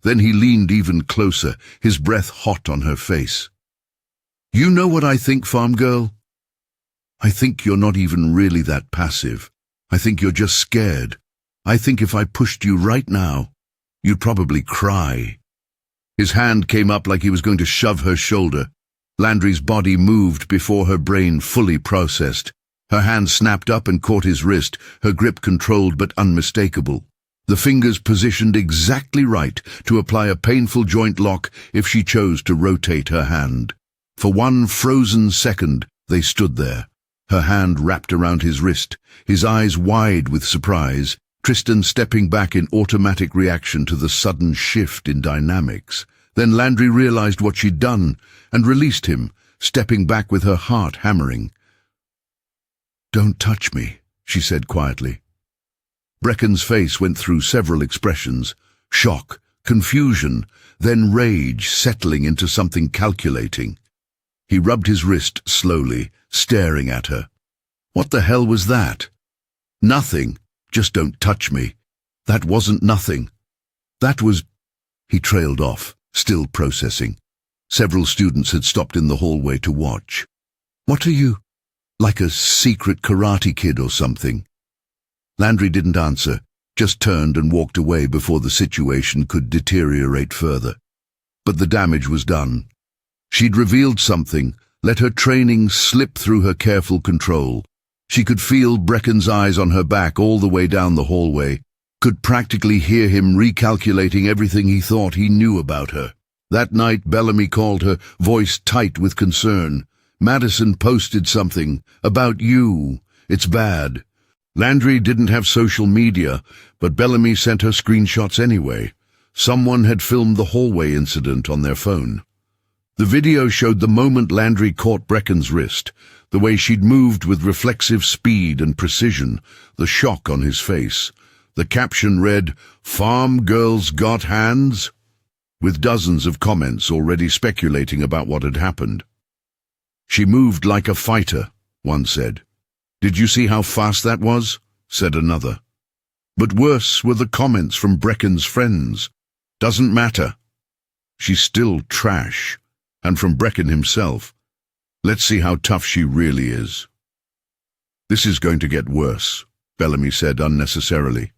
Then he leaned even closer, his breath hot on her face. "You know what I think, farm girl? I think you're not even really that passive. I think you're just scared. I think if I pushed you right now, you'd probably cry." His hand came up like he was going to shove her shoulder. Landry's body moved before her brain fully processed. Her hand snapped up and caught his wrist, her grip controlled but unmistakable. The fingers positioned exactly right to apply a painful joint lock if she chose to rotate her hand. For one frozen second, they stood there. Her hand wrapped around his wrist, his eyes wide with surprise, Tristan stepping back in automatic reaction to the sudden shift in dynamics. Then Landry realized what she'd done and released him, stepping back with her heart hammering. "Don't touch me," she said quietly. Brecken's face went through several expressions: shock, confusion, then rage settling into something calculating. He rubbed his wrist slowly, staring at her. What the hell was that? Nothing. Just don't touch me. That wasn't nothing. That was... He trailed off, still processing. Several students had stopped in the hallway to watch. "What are you? Like a secret karate kid or something?" Landry didn't answer, just turned and walked away before the situation could deteriorate further. But the damage was done. She'd revealed something, let her training slip through her careful control. She could feel Brecken's eyes on her back all the way down the hallway, could practically hear him recalculating everything he thought he knew about her. That night Bellamy called her, voice tight with concern. "Madison posted something about you. It's bad." Landry didn't have social media, but Bellamy sent her screenshots anyway. Someone had filmed the hallway incident on their phone. The video showed the moment Landry caught Brecken's wrist, the way she'd moved with reflexive speed and precision, the shock on his face. The caption read, "Farm girls got hands?" with dozens of comments already speculating about what had happened. "She moved like a fighter," one said. "Did you see how fast that was?" said another. But worse were the comments from Brecken's friends. "Doesn't matter. She's still trash." And from Brecken himself, "Let's see how tough she really is." "This is going to get worse," Bellamy said unnecessarily.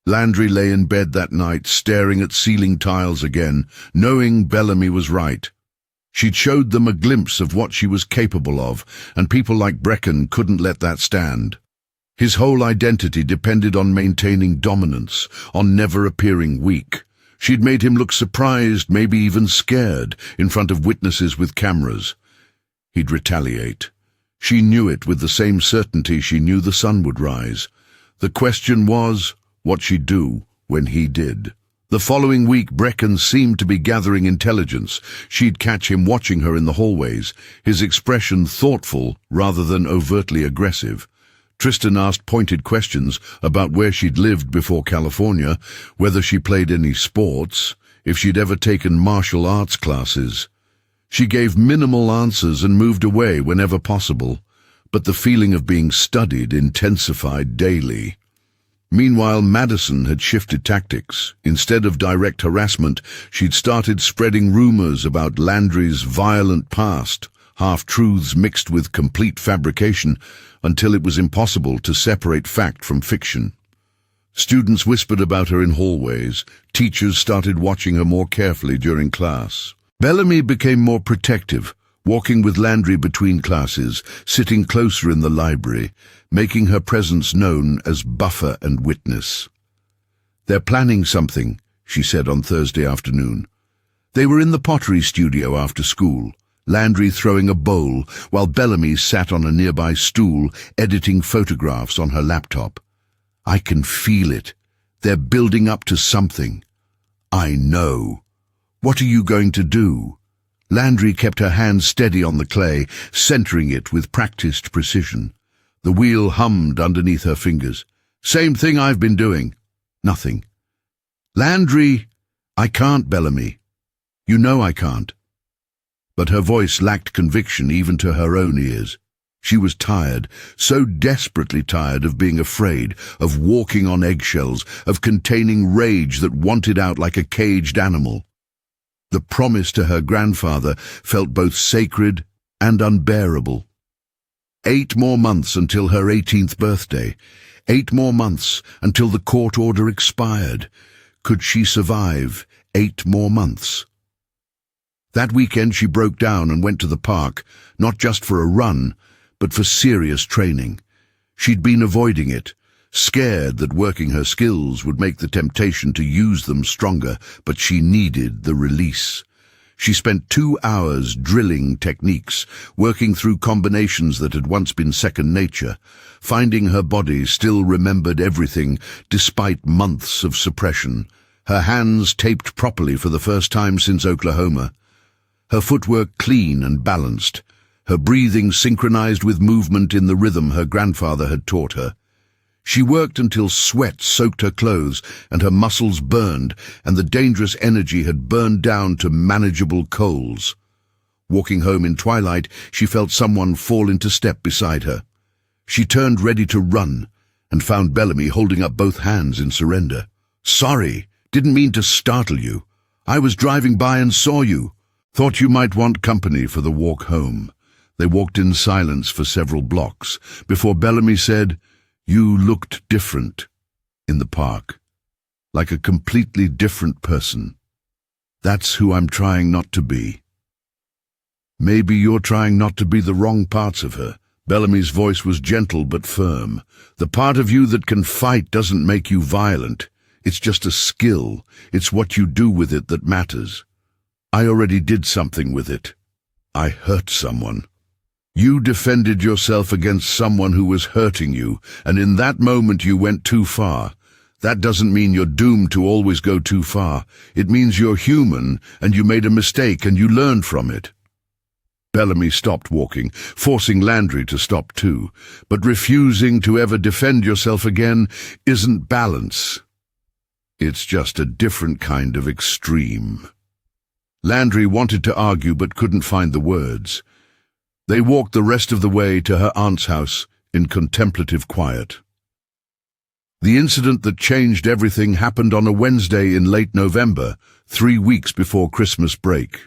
Landry lay in bed that night, staring at ceiling tiles again, knowing Bellamy was right. She'd showed them a glimpse of what she was capable of, and people like Brecken couldn't let that stand. His whole identity depended on maintaining dominance, on never appearing weak. She'd made him look surprised, maybe even scared, in front of witnesses with cameras. He'd retaliate. She knew it with the same certainty she knew the sun would rise. The question was what she'd do when he did. The following week, Brecken seemed to be gathering intelligence. She'd catch him watching her in the hallways, his expression thoughtful rather than overtly aggressive. Tristan asked pointed questions about where she'd lived before California, whether she played any sports, if she'd ever taken martial arts classes. She gave minimal answers and moved away whenever possible, but the feeling of being studied intensified daily. Meanwhile, Madison had shifted tactics. Instead of direct harassment, she'd started spreading rumors about Landry's violent past, half-truths mixed with complete fabrication, until it was impossible to separate fact from fiction. Students whispered about her in hallways. Teachers started watching her more carefully during class. Bellamy became more protective, walking with Landry between classes, sitting closer in the library, making her presence known as buffer and witness. "They're planning something," she said on Thursday afternoon. They were in the pottery studio after school. Landry throwing a bowl, while Bellamy sat on a nearby stool, editing photographs on her laptop. I can feel it. They're building up to something. I know. What are you going to do? Landry kept her hand steady on the clay, centering it with practiced precision. The wheel hummed underneath her fingers. Same thing I've been doing. Nothing. Landry, I can't, Bellamy. You know I can't. But her voice lacked conviction even to her own ears. She was tired, so desperately tired of being afraid, of walking on eggshells, of containing rage that wanted out like a caged animal. The promise to her grandfather felt both sacred and unbearable. 8 more months until her 18th birthday. 8 more months until the court order expired. Could she survive 8 more months? That weekend she broke down and went to the park, not just for a run, but for serious training. She'd been avoiding it, scared that working her skills would make the temptation to use them stronger, but she needed the release. She spent 2 hours drilling techniques, working through combinations that had once been second nature, finding her body still remembered everything despite months of suppression, her hands taped properly for the first time since Oklahoma, her footwork clean and balanced, her breathing synchronized with movement in the rhythm her grandfather had taught her. She worked until sweat soaked her clothes and her muscles burned, and the dangerous energy had burned down to manageable coals. Walking home in twilight, she felt someone fall into step beside her. She turned ready to run, and found Bellamy holding up both hands in surrender. "Sorry, didn't mean to startle you. I was driving by and saw you. Thought you might want company for the walk home." They walked in silence for several blocks, before Bellamy said, "You looked different in the park, like a completely different person. That's who I'm trying not to be." "Maybe you're trying not to be the wrong parts of her." Bellamy's voice was gentle but firm. "The part of you that can fight doesn't make you violent. It's just a skill. It's what you do with it that matters. I already did something with it. I hurt someone. You defended yourself against someone who was hurting you, and in that moment you went too far. That doesn't mean you're doomed to always go too far. It means you're human, and you made a mistake, and you learned from it." Bellamy stopped walking, forcing Landry to stop too. But refusing to ever defend yourself again isn't balance. It's just a different kind of extreme. Landry wanted to argue but couldn't find the words. They walked the rest of the way to her aunt's house in contemplative quiet. The incident that changed everything happened on a Wednesday in late November, 3 weeks before Christmas break.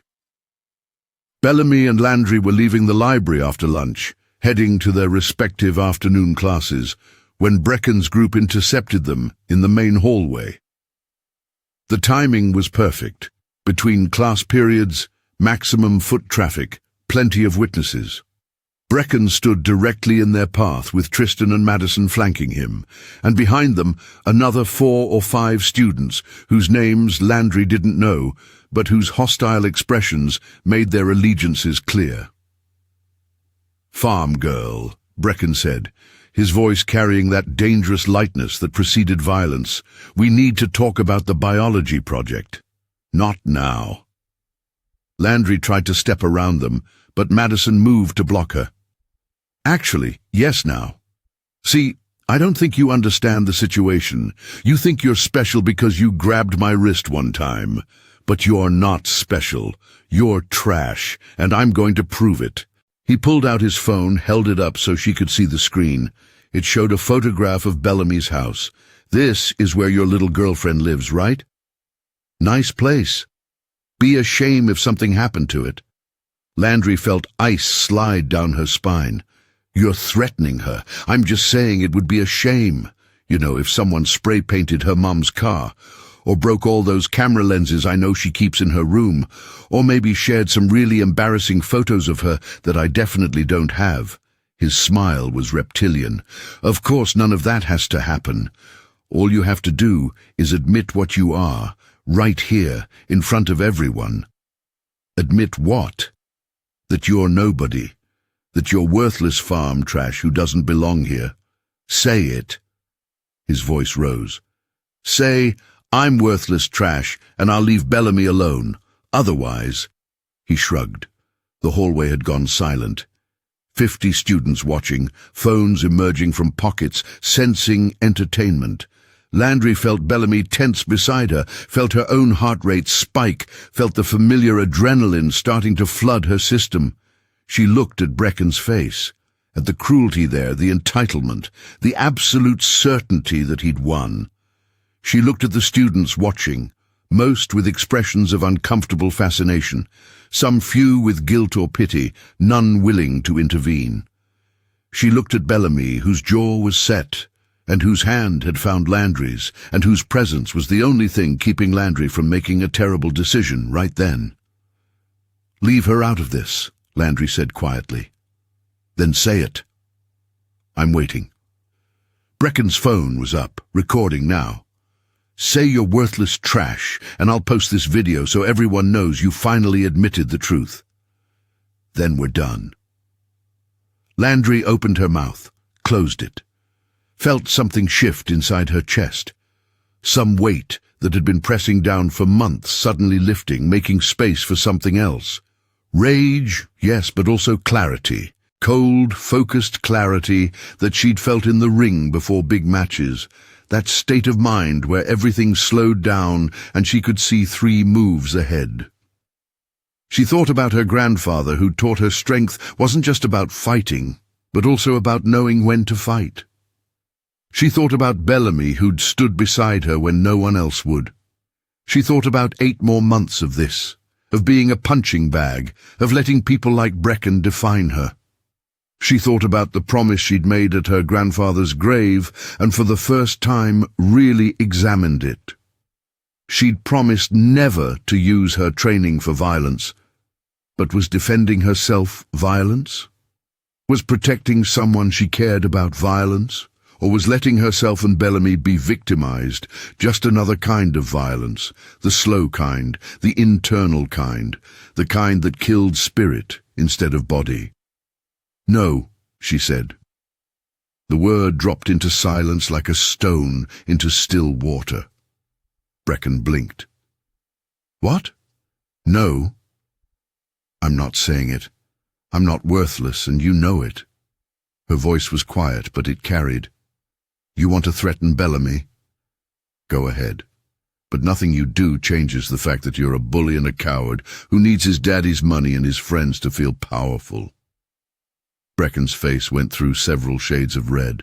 Bellamy and Landry were leaving the library after lunch, heading to their respective afternoon classes, when Brecken's group intercepted them in the main hallway. The timing was perfect. Between class periods, maximum foot traffic, plenty of witnesses. Brecken stood directly in their path with Tristan and Madison flanking him, and behind them another 4 or 5 students whose names Landry didn't know, but whose hostile expressions made their allegiances clear. "Farm girl," Brecken said, his voice carrying that dangerous lightness that preceded violence. "We need to talk about the biology project." "Not now." Landry tried to step around them, but Madison moved to block her. "Actually, yes now. See, I don't think you understand the situation. You think you're special because you grabbed my wrist one time. But you're not special. You're trash, and I'm going to prove it." He pulled out his phone, held it up so she could see the screen. It showed a photograph of Bellamy's house. "This is where your little girlfriend lives, right? Nice place. Be a shame if something happened to it." Landry felt ice slide down her spine. "You're threatening her. I'm just saying it would be a shame. You know, if someone spray-painted her mom's car, or broke all those camera lenses I know she keeps in her room, or maybe shared some really embarrassing photos of her that I definitely don't have." His smile was reptilian. "Of course, none of that has to happen. All you have to do is admit what you are, right here, in front of everyone." "Admit what?" That you're nobody. That you're worthless farm trash who doesn't belong here. Say it. His voice rose. Say, I'm worthless trash, and I'll leave Bellamy alone. Otherwise... He shrugged. The hallway had gone silent. 50 students watching, phones emerging from pockets, sensing entertainment. Landry felt Bellamy tense beside her, felt her own heart rate spike, felt the familiar adrenaline starting to flood her system. She looked at Brecken's face, at the cruelty there, the entitlement, the absolute certainty that he'd won. She looked at the students watching, most with expressions of uncomfortable fascination, some few with guilt or pity, none willing to intervene. She looked at Bellamy, whose jaw was set, and whose hand had found Landry's, and whose presence was the only thing keeping Landry from making a terrible decision right then. Leave her out of this, Landry said quietly. Then say it. I'm waiting. Brecken's phone was up, recording now. Say you're worthless trash, and I'll post this video so everyone knows you finally admitted the truth. Then we're done. Landry opened her mouth, closed it. Felt something shift inside her chest. Some weight that had been pressing down for months suddenly lifting, making space for something else. Rage, yes, but also clarity. Cold, focused clarity that she'd felt in the ring before big matches. That state of mind where everything slowed down and she could see 3 moves ahead. She thought about her grandfather, who taught her strength wasn't just about fighting, but also about knowing when to fight. She thought about Bellamy, who'd stood beside her when no one else would. She thought about 8 more months of this, of being a punching bag, of letting people like Brecken define her. She thought about the promise she'd made at her grandfather's grave, and for the first time really examined it. She'd promised never to use her training for violence, but was defending herself violence? Was protecting someone she cared about violence? Or was letting herself and Bellamy be victimized, just another kind of violence, the slow kind, the internal kind, the kind that killed spirit instead of body? No, she said. The word dropped into silence like a stone into still water. Brecken blinked. What? No. I'm not saying it. I'm not worthless, and you know it. Her voice was quiet, but it carried. You want to threaten Bellamy? Go ahead. But nothing you do changes the fact that you're a bully and a coward who needs his daddy's money and his friends to feel powerful. Brecken's face went through several shades of red.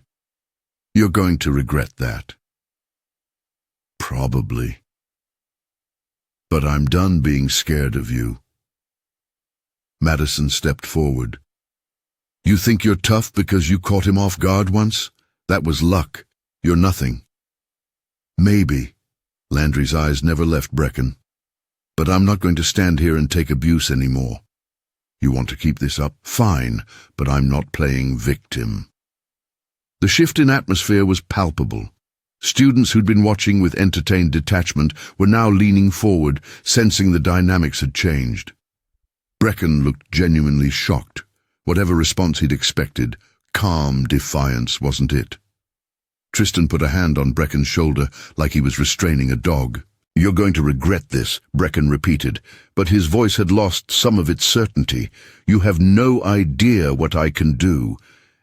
You're going to regret that. Probably. But I'm done being scared of you. Madison stepped forward. You think you're tough because you caught him off guard once? That was luck. You're nothing. Maybe. Landry's eyes never left Brecken. But I'm not going to stand here and take abuse anymore. You want to keep this up? Fine, but I'm not playing victim. The shift in atmosphere was palpable. Students who'd been watching with entertained detachment were now leaning forward, sensing the dynamics had changed. Brecken looked genuinely shocked. Whatever response he'd expected, calm defiance wasn't it. Tristan put a hand on Brecken's shoulder like he was restraining a dog. You're going to regret this, Brecken repeated, but his voice had lost some of its certainty. You have no idea what I can do,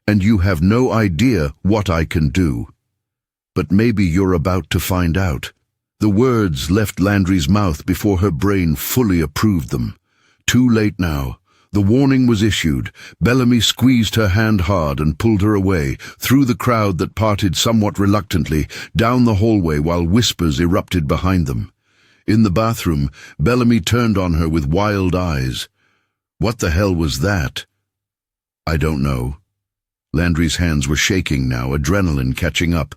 and you have no idea what I can do. But maybe you're about to find out. The words left Landry's mouth before her brain fully approved them. Too late now. The warning was issued. Bellamy squeezed her hand hard and pulled her away, through the crowd that parted somewhat reluctantly, down the hallway while whispers erupted behind them. In the bathroom, Bellamy turned on her with wild eyes. What the hell was that? I don't know. Landry's hands were shaking now, adrenaline catching up.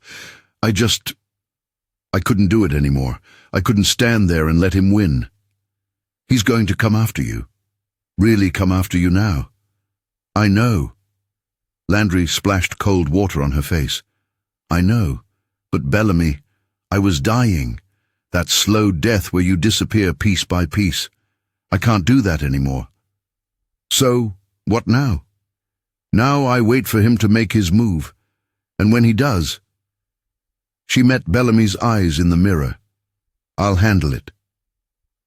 I couldn't do it anymore. I couldn't stand there and let him win. He's going to come after you. Really come after you now. I know. Landry splashed cold water on her face. I know. But Bellamy, I was dying. That slow death where you disappear piece by piece. I can't do that anymore. So, what now? Now I wait for him to make his move. And when he does... She met Bellamy's eyes in the mirror. I'll handle it.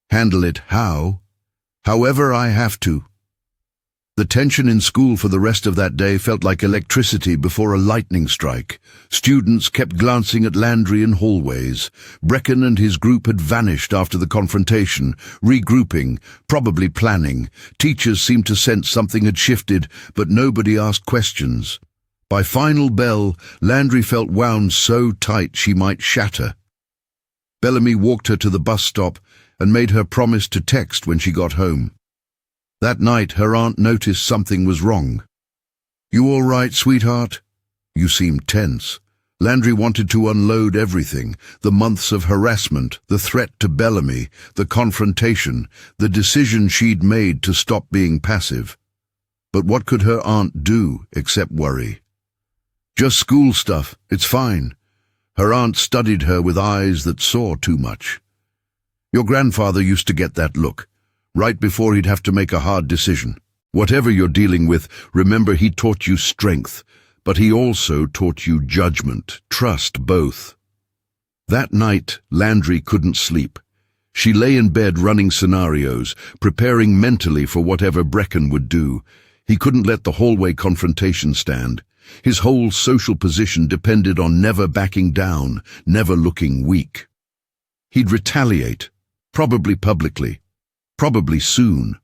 Handle it how? However I have to. The tension in school for the rest of that day felt like electricity before a lightning strike. Students kept glancing at Landry in hallways. Brecken and his group had vanished after the confrontation, regrouping, probably planning. Teachers seemed to sense something had shifted, but nobody asked questions. By final bell, Landry felt wound so tight she might shatter. Bellamy walked her to the bus stop and made her promise to text when she got home. That night, her aunt noticed something was wrong. You all right, sweetheart? You seemed tense. Landry wanted to unload everything, the months of harassment, the threat to Bellamy, the confrontation, the decision she'd made to stop being passive. But what could her aunt do except worry? Just school stuff, it's fine. Her aunt studied her with eyes that saw too much. Your grandfather used to get that look. Right before he'd have to make a hard decision. Whatever you're dealing with, remember he taught you strength, but he also taught you judgment, trust both. That night, Landry couldn't sleep. She lay in bed running scenarios, preparing mentally for whatever Brecken would do. He couldn't let the hallway confrontation stand. His whole social position depended on never backing down, never looking weak. He'd retaliate, probably publicly. Probably soon.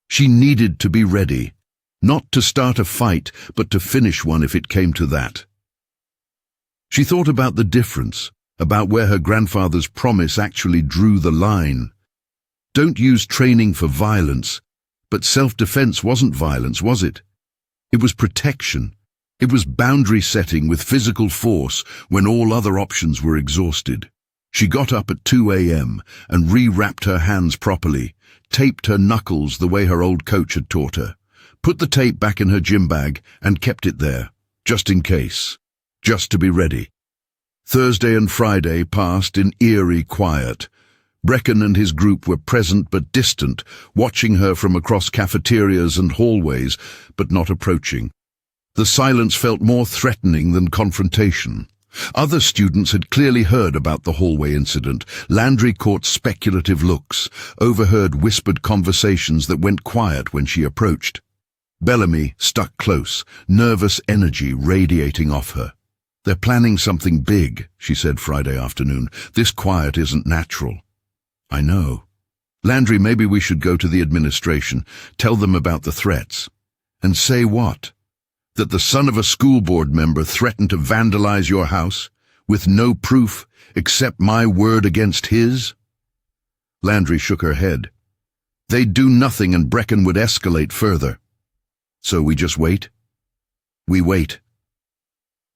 She needed to be ready, not to start a fight, but to finish one if it came to that. She thought about the difference, about where her grandfather's promise actually drew the line. Don't use training for violence, but self-defense wasn't violence, was it? It was protection. It was boundary setting with physical force when all other options were exhausted. She got up at 2 a.m. and re-wrapped her hands properly, taped her knuckles the way her old coach had taught her, put the tape back in her gym bag and kept it there, just in case, just to be ready. Thursday and Friday passed in eerie quiet. Brecken and his group were present but distant, watching her from across cafeterias and hallways, but not approaching. The silence felt more threatening than confrontation. Other students had clearly heard about the hallway incident. Landry caught speculative looks, overheard whispered conversations that went quiet when she approached. Bellamy stuck close, nervous energy radiating off her. They're planning something big, she said Friday afternoon. This quiet isn't natural. I know. Landry, maybe we should go to the administration, tell them about the threats. And say what? That the son of a school board member threatened to vandalize your house, with no proof except my word against his? Landry shook her head. They'd do nothing and Brecken would escalate further. So we just wait? We wait.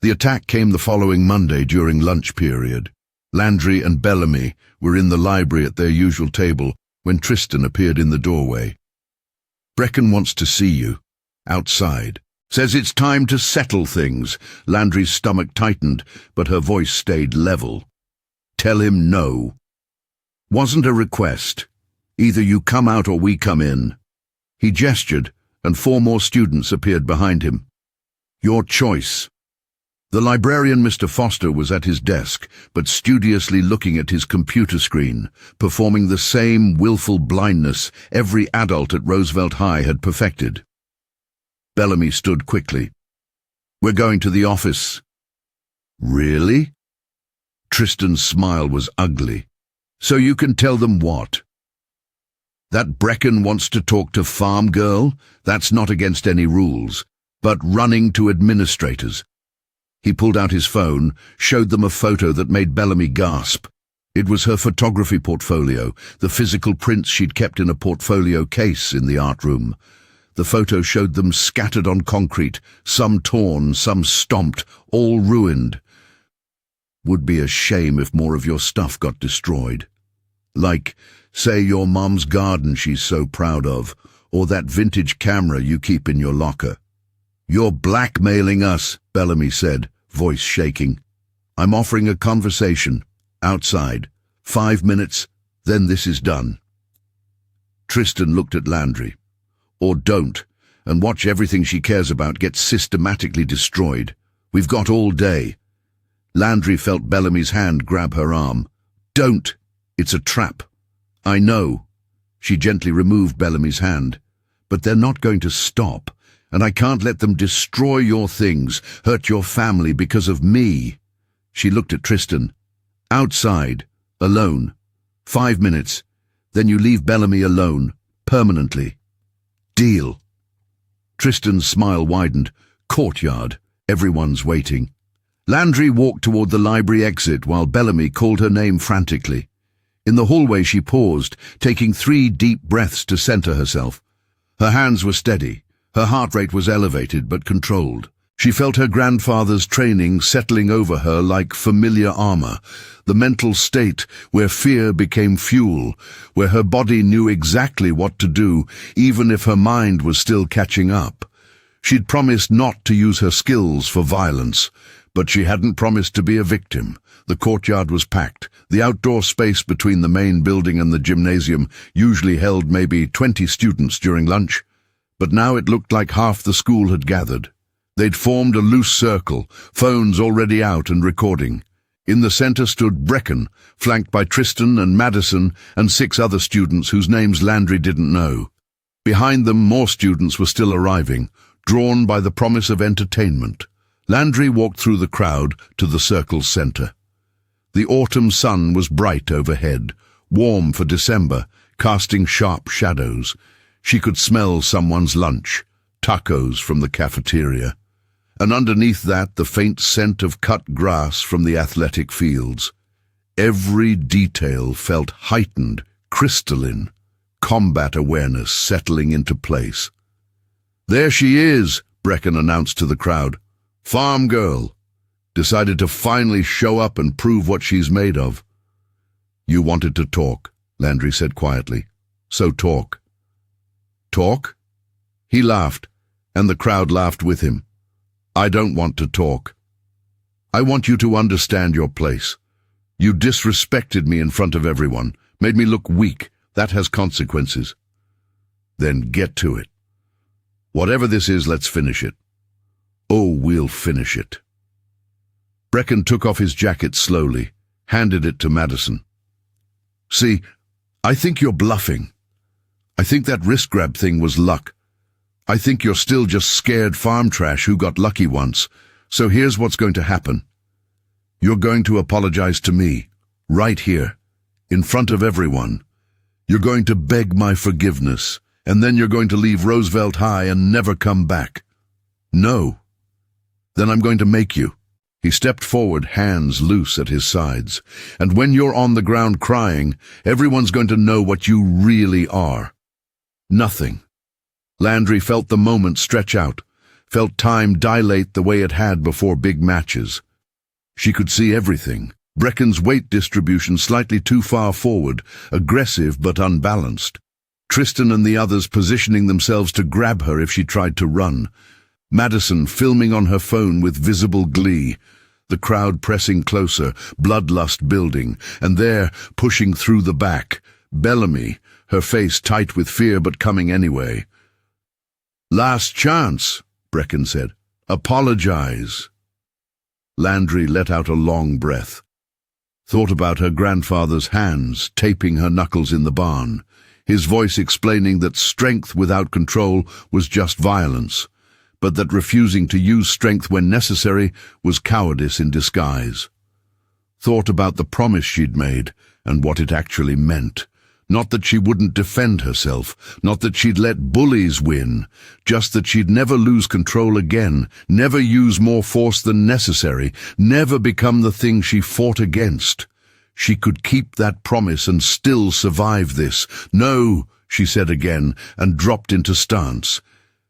The attack came the following Monday during lunch period. Landry and Bellamy were in the library at their usual table when Tristan appeared in the doorway. Brecken wants to see you. Outside. Says it's time to settle things. Landry's stomach tightened, but her voice stayed level. Tell him no. Wasn't a request. Either you come out or we come in. He gestured, and 4 more students appeared behind him. Your choice. The librarian, Mr. Foster, was at his desk, but studiously looking at his computer screen, performing the same willful blindness every adult at Roosevelt High had perfected. Bellamy stood quickly. We're going to the office. Really? Tristan's smile was ugly. So you can tell them what? That Brecken wants to talk to Farm Girl? That's not against any rules, but running to administrators. He pulled out his phone, showed them a photo that made Bellamy gasp. It was her photography portfolio, the physical prints she'd kept in a portfolio case in the art room. The photo showed them scattered on concrete, some torn, some stomped, all ruined. Would be a shame if more of your stuff got destroyed. Like, say, your mom's garden she's so proud of, or that vintage camera you keep in your locker. You're blackmailing us, Bellamy said, voice shaking. I'm offering a conversation, outside. 5 minutes, then this is done. Tristan looked at Landry. or don't, and watch everything she cares about get systematically destroyed. We've got all day." Landry felt Bellamy's hand grab her arm. "Don't! It's a trap." "I know." She gently removed Bellamy's hand. "But they're not going to stop, and I can't let them destroy your things, hurt your family because of me." She looked at Tristan. "Outside, alone. 5 minutes. Then you leave Bellamy alone, permanently. Deal." Tristan's smile widened. Courtyard. Everyone's waiting. Landry walked toward the library exit while Bellamy called her name frantically. In the hallway she paused, taking 3 deep breaths to center herself. Her hands were steady. Her heart rate was elevated but controlled. She felt her grandfather's training settling over her like familiar armor, the mental state where fear became fuel, where her body knew exactly what to do, even if her mind was still catching up. She'd promised not to use her skills for violence, but she hadn't promised to be a victim. The courtyard was packed. The outdoor space between the main building and the gymnasium usually held maybe 20 students during lunch, but now it looked like half the school had gathered. They'd formed a loose circle, phones already out and recording. In the center stood Brecken, flanked by Tristan and Madison and 6 other students whose names Landry didn't know. Behind them, more students were still arriving, drawn by the promise of entertainment. Landry walked through the crowd to the circle's center. The autumn sun was bright overhead, warm for December, casting sharp shadows. She could smell someone's lunch, tacos from the cafeteria. And underneath that the faint scent of cut grass from the athletic fields. Every detail felt heightened, crystalline, combat awareness settling into place. "There she is," Brecken announced to the crowd. "Farm girl. Decided to finally show up and prove what she's made of." "You wanted to talk," Landry said quietly. "So talk." "Talk?" He laughed, and the crowd laughed with him. "I don't want to talk. I want you to understand your place. You disrespected me in front of everyone, made me look weak. That has consequences. Then get to it. Whatever this is, let's finish it." "Oh, we'll finish it." Brecken took off his jacket slowly, handed it to Madison. "See, I think you're bluffing. I think that wrist grab thing was luck. I think you're still just scared farm trash who got lucky once. So here's what's going to happen. You're going to apologize to me, right here, in front of everyone. You're going to beg my forgiveness, and then you're going to leave Roosevelt High and never come back. No. Then I'm going to make you." He stepped forward, hands loose at his sides. "And when you're on the ground crying, everyone's going to know what you really are. Nothing." Landry felt the moment stretch out, felt time dilate the way it had before big matches. She could see everything. Brecken's weight distribution slightly too far forward, aggressive but unbalanced. Tristan and the others positioning themselves to grab her if she tried to run. Madison filming on her phone with visible glee. The crowd pressing closer, bloodlust building, and there, pushing through the back, Bellamy, her face tight with fear but coming anyway. "Last chance," Brecken said. "Apologize." Landry let out a long breath. Thought about her grandfather's hands taping her knuckles in the barn, his voice explaining that strength without control was just violence, but that refusing to use strength when necessary was cowardice in disguise. Thought about the promise she'd made and what it actually meant. Not that she wouldn't defend herself, not that she'd let bullies win, just that she'd never lose control again, never use more force than necessary, never become the thing she fought against. She could keep that promise and still survive this. "No," she said again, and dropped into stance.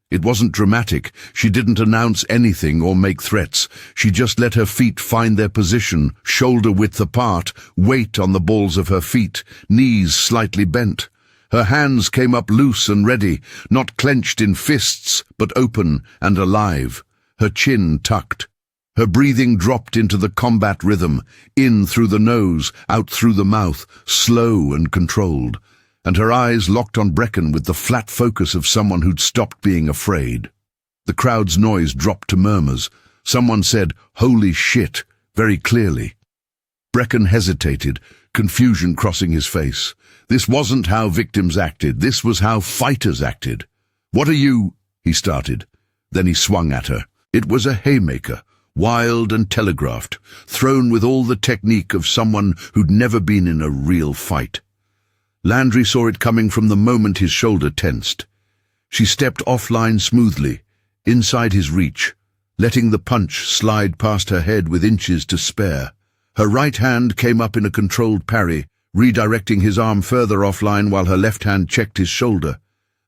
It wasn't dramatic. She didn't announce anything or make threats. She just let her feet find their position, shoulder-width apart, weight on the balls of her feet, knees slightly bent. Her hands came up loose and ready, not clenched in fists, but open and alive, her chin tucked. Her breathing dropped into the combat rhythm, in through the nose, out through the mouth, slow and controlled. and her eyes locked on Brecken with the flat focus of someone who'd stopped being afraid. The crowd's noise dropped to murmurs. Someone said, "Holy shit," very clearly. Brecken hesitated, confusion crossing his face. This wasn't how victims acted. This was how fighters acted. "What are you?" he started. Then he swung at her. It was a haymaker, wild and telegraphed, thrown with all the technique of someone who'd never been in a real fight. Landry saw it coming from the moment his shoulder tensed. She stepped offline smoothly, inside his reach, letting the punch slide past her head with inches to spare. Her right hand came up in a controlled parry, redirecting his arm further offline while her left hand checked his shoulder.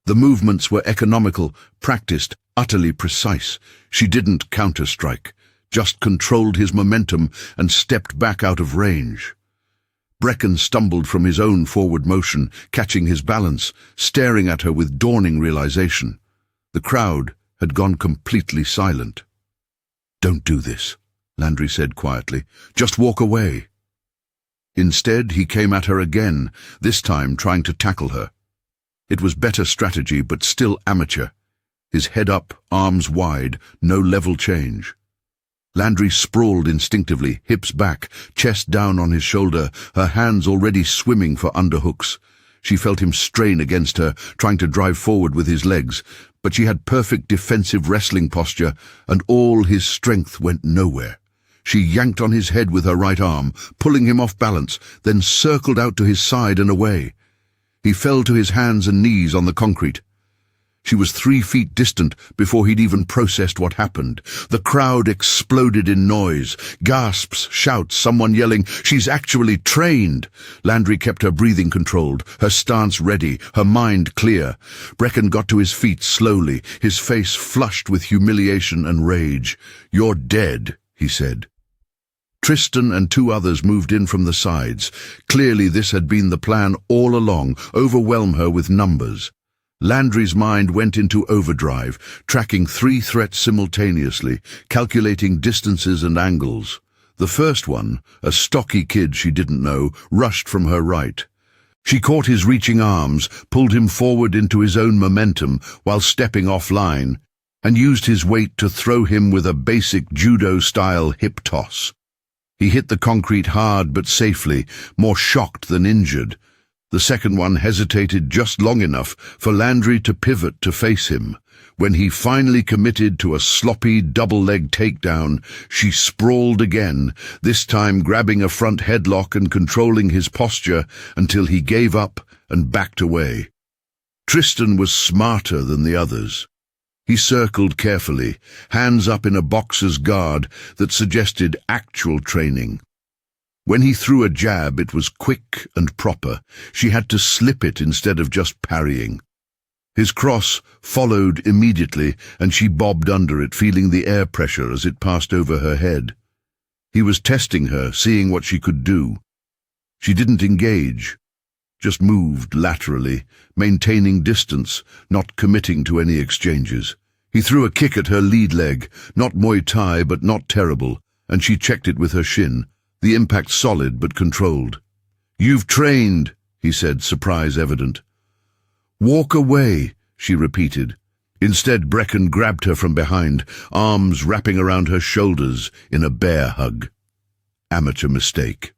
The movements were economical, practiced, utterly precise. She didn't counter-strike, just controlled his momentum and stepped back out of range. Brecken stumbled from his own forward motion, catching his balance, staring at her with dawning realization. The crowd had gone completely silent. "Don't do this," Landry said quietly. "Just walk away." Instead, he came at her again, this time trying to tackle her. It was better strategy, but still amateur. His head up, arms wide, no level change. Landry sprawled instinctively, hips back, chest down on his shoulder, her hands already swimming for underhooks. She felt him strain against her, trying to drive forward with his legs, but she had perfect defensive wrestling posture, and all his strength went nowhere. She yanked on his head with her right arm, pulling him off balance, then circled out to his side and away. He fell to his hands and knees on the concrete. She was 3 feet distant before he'd even processed what happened. The crowd exploded in noise. Gasps, shouts, someone yelling, "She's actually trained!" Landry kept her breathing controlled, her stance ready, her mind clear. Brecken got to his feet slowly, his face flushed with humiliation and rage. "You're dead," he said. Tristan and 2 others moved in from the sides. Clearly this had been the plan all along, overwhelm her with numbers. Landry's mind went into overdrive, tracking 3 threats simultaneously, calculating distances and angles. The first one, a stocky kid she didn't know, rushed from her right. She caught his reaching arms, pulled him forward into his own momentum while stepping offline, and used his weight to throw him with a basic judo-style hip toss. He hit the concrete hard but safely, more shocked than injured. The second one hesitated just long enough for Landry to pivot to face him. When he finally committed to a sloppy double-leg takedown, she sprawled again, this time grabbing a front headlock and controlling his posture until he gave up and backed away. Tristan was smarter than the others. He circled carefully, hands up in a boxer's guard that suggested actual training. When he threw a jab, it was quick and proper. She had to slip it instead of just parrying. His cross followed immediately, and she bobbed under it, feeling the air pressure as it passed over her head. He was testing her, seeing what she could do. She didn't engage, just moved laterally, maintaining distance, not committing to any exchanges. He threw a kick at her lead leg, not Muay Thai but not terrible, and she checked it with her shin, the impact solid but controlled. "You've trained," he said, surprise evident. "Walk away," she repeated. Instead, Brecken grabbed her from behind, arms wrapping around her shoulders in a bear hug. Amateur mistake.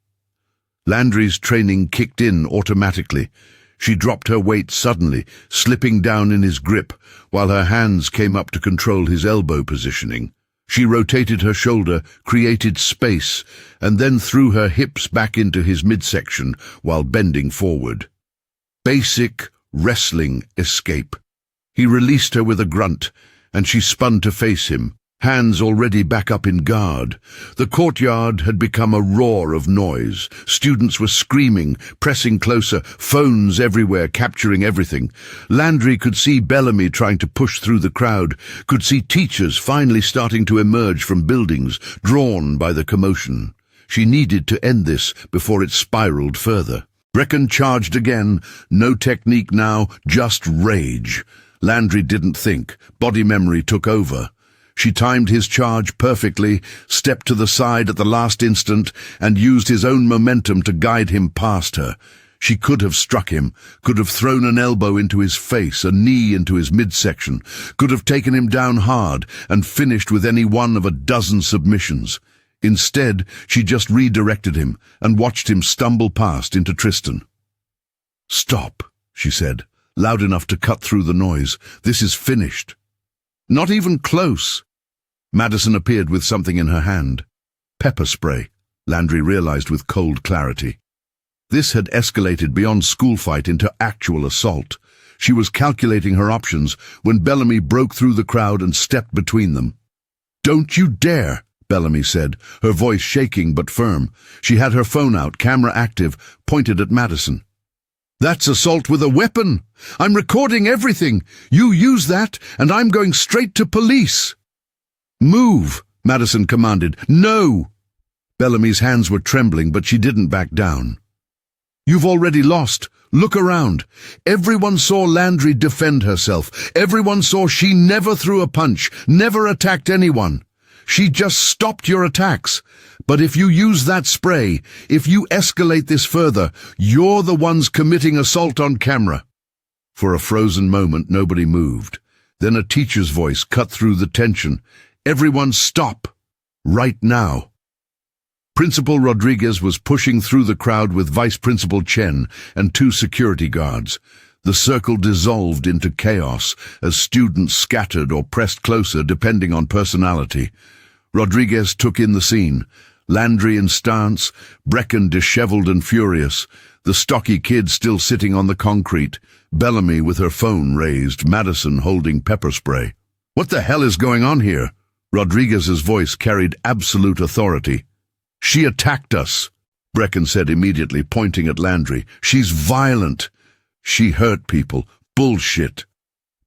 Landry's training kicked in automatically. She dropped her weight suddenly, slipping down in his grip, while her hands came up to control his elbow positioning. She rotated her shoulder, created space, and then threw her hips back into his midsection while bending forward. Basic wrestling escape. He released her with a grunt, and she spun to face him, hands already back up in guard. The courtyard had become a roar of noise. Students were screaming, pressing closer, phones everywhere, capturing everything. Landry could see Bellamy trying to push through the crowd, could see teachers finally starting to emerge from buildings, drawn by the commotion. She needed to end this before it spiraled further. Brecken charged again, no technique now, just rage. Landry didn't think, body memory took over. She timed his charge perfectly, stepped to the side at the last instant, and used his own momentum to guide him past her. She could have struck him, could have thrown an elbow into his face, a knee into his midsection, could have taken him down hard and finished with any one of a dozen submissions. Instead, she just redirected him and watched him stumble past into Tristan. "Stop," she said, loud enough to cut through the noise. "This is finished." "Not even close." Madison appeared with something in her hand. Pepper spray, Landry realized with cold clarity. This had escalated beyond school fight into actual assault. She was calculating her options when Bellamy broke through the crowd and stepped between them. "Don't you dare," Bellamy said, her voice shaking but firm. She had her phone out, camera active, pointed at Madison. "That's assault with a weapon. I'm recording everything. You use that, and I'm going straight to police." "Move," Madison commanded. "No." Bellamy's hands were trembling, but she didn't back down. "You've already lost. Look around. Everyone saw Landry defend herself. Everyone saw she never threw a punch, never attacked anyone. She just stopped your attacks. But if you use that spray, if you escalate this further, you're the ones committing assault on camera." For a frozen moment, nobody moved. Then a teacher's voice cut through the tension. "Everyone stop. Right now." Principal Rodriguez was pushing through the crowd with Vice Principal Chen and 2 security guards. The circle dissolved into chaos as students scattered or pressed closer depending on personality. Rodriguez took in the scene. Landry in stance, Brecken disheveled and furious, the stocky kid still sitting on the concrete, Bellamy with her phone raised, Madison holding pepper spray. "What the hell is going on here?" Rodriguez's voice carried absolute authority. "She attacked us," Brecken said immediately, pointing at Landry. "She's violent." "She hurt people." "Bullshit."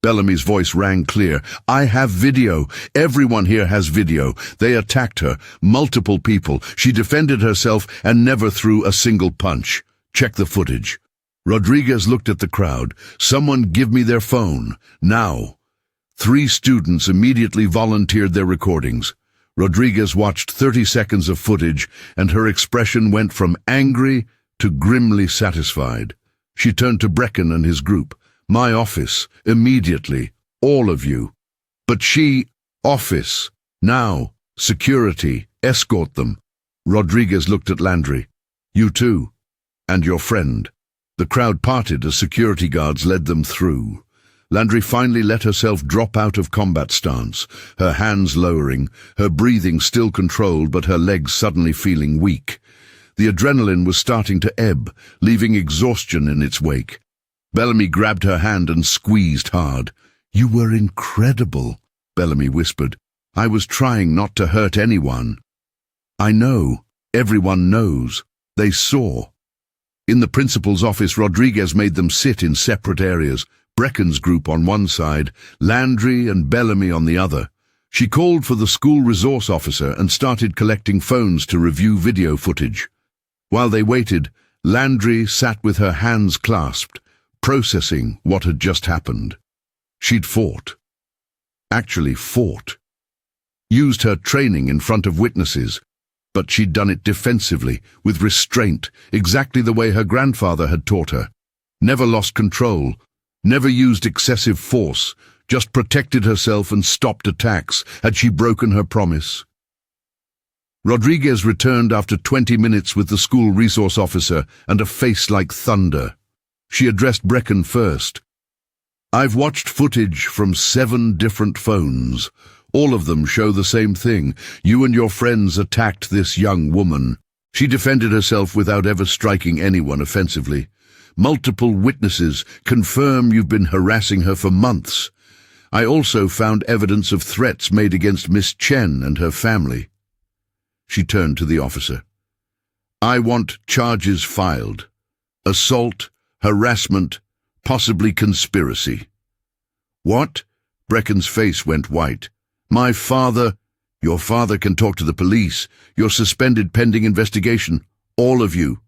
Bellamy's voice rang clear. "I have video. Everyone here has video. They attacked her. Multiple people. She defended herself and never threw a single punch. Check the footage." Rodriguez looked at the crowd. "Someone give me their phone. Now." 3 students immediately volunteered their recordings. Rodriguez watched 30 seconds of footage, and her expression went from angry to grimly satisfied. She turned to Brecken and his group. "My office, immediately, all of you." "But she—" "Office, now, security, escort them." Rodriguez looked at Landry. "You too, and your friend." The crowd parted as security guards led them through. Landry finally let herself drop out of combat stance, her hands lowering, her breathing still controlled but her legs suddenly feeling weak. The adrenaline was starting to ebb, leaving exhaustion in its wake. Bellamy grabbed her hand and squeezed hard. "You were incredible," Bellamy whispered. "I was trying not to hurt anyone." "I know. Everyone knows. They saw." In the principal's office, Rodriguez made them sit in separate areas, Brecken's group on one side, Landry and Bellamy on the other. She called for the school resource officer and started collecting phones to review video footage. While they waited, Landry sat with her hands clasped, processing what had just happened. She'd fought. Actually fought. Used her training in front of witnesses, but she'd done it defensively, with restraint, exactly the way her grandfather had taught her. Never lost control, never used excessive force, just protected herself and stopped attacks. Had she broken her promise? Rodriguez returned after 20 minutes with the school resource officer and a face like thunder. She addressed Brecken first. "I've watched footage from 7 different phones. All of them show the same thing. You and your friends attacked this young woman. She defended herself without ever striking anyone offensively. Multiple witnesses confirm you've been harassing her for months. I also found evidence of threats made against Miss Chen and her family." She turned to the officer. "I want charges filed. Assault, harassment, possibly conspiracy." "What?" Brecken's face went white. "My father—" "Your father can talk to the police. You're suspended pending investigation. All of you."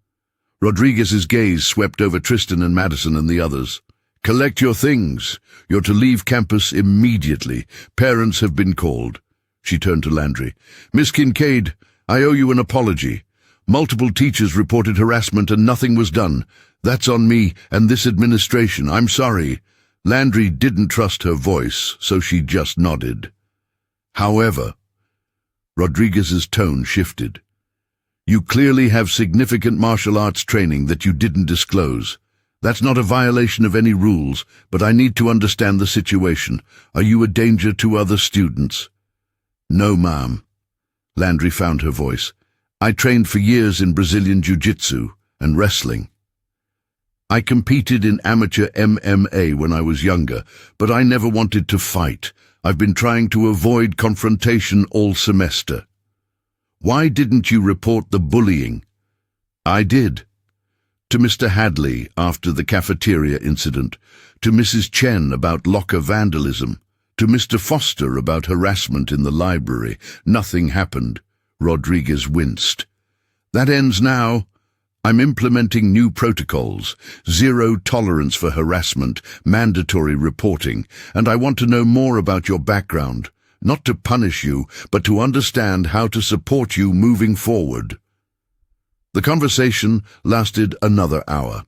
Rodriguez's gaze swept over Tristan and Madison and the others. "Collect your things. You're to leave campus immediately. Parents have been called." She turned to Landry. "Miss Kincaid, I owe you an apology. Multiple teachers reported harassment and nothing was done. That's on me and this administration. I'm sorry." Landry didn't trust her voice, so she just nodded. "However," Rodriguez's tone shifted, "you clearly have significant martial arts training that you didn't disclose. That's not a violation of any rules, but I need to understand the situation. Are you a danger to other students?" "No, ma'am." Landry found her voice. "I trained for years in Brazilian jiu-jitsu and wrestling. I competed in amateur MMA when I was younger, but I never wanted to fight. I've been trying to avoid confrontation all semester." "Why didn't you report the bullying?" "I did. To Mr. Hadley after the cafeteria incident, to Mrs. Chen about locker vandalism, to Mr. Foster about harassment in the library. Nothing happened." Rodriguez winced. "That ends now. I'm implementing new protocols, zero tolerance for harassment, mandatory reporting, and I want to know more about your background, not to punish you, but to understand how to support you moving forward." The conversation lasted another hour.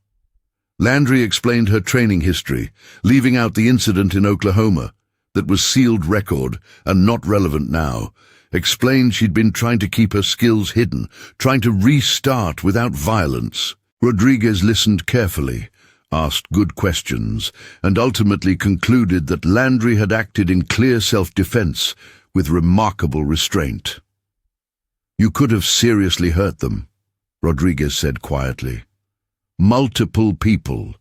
Landry explained her training history, leaving out the incident in Oklahoma that was sealed record and not relevant now. Explained she'd been trying to keep her skills hidden, trying to restart without violence. Rodriguez listened carefully, asked good questions, and ultimately concluded that Landry had acted in clear self-defense with remarkable restraint. "You could have seriously hurt them," Rodriguez said quietly. "Multiple people,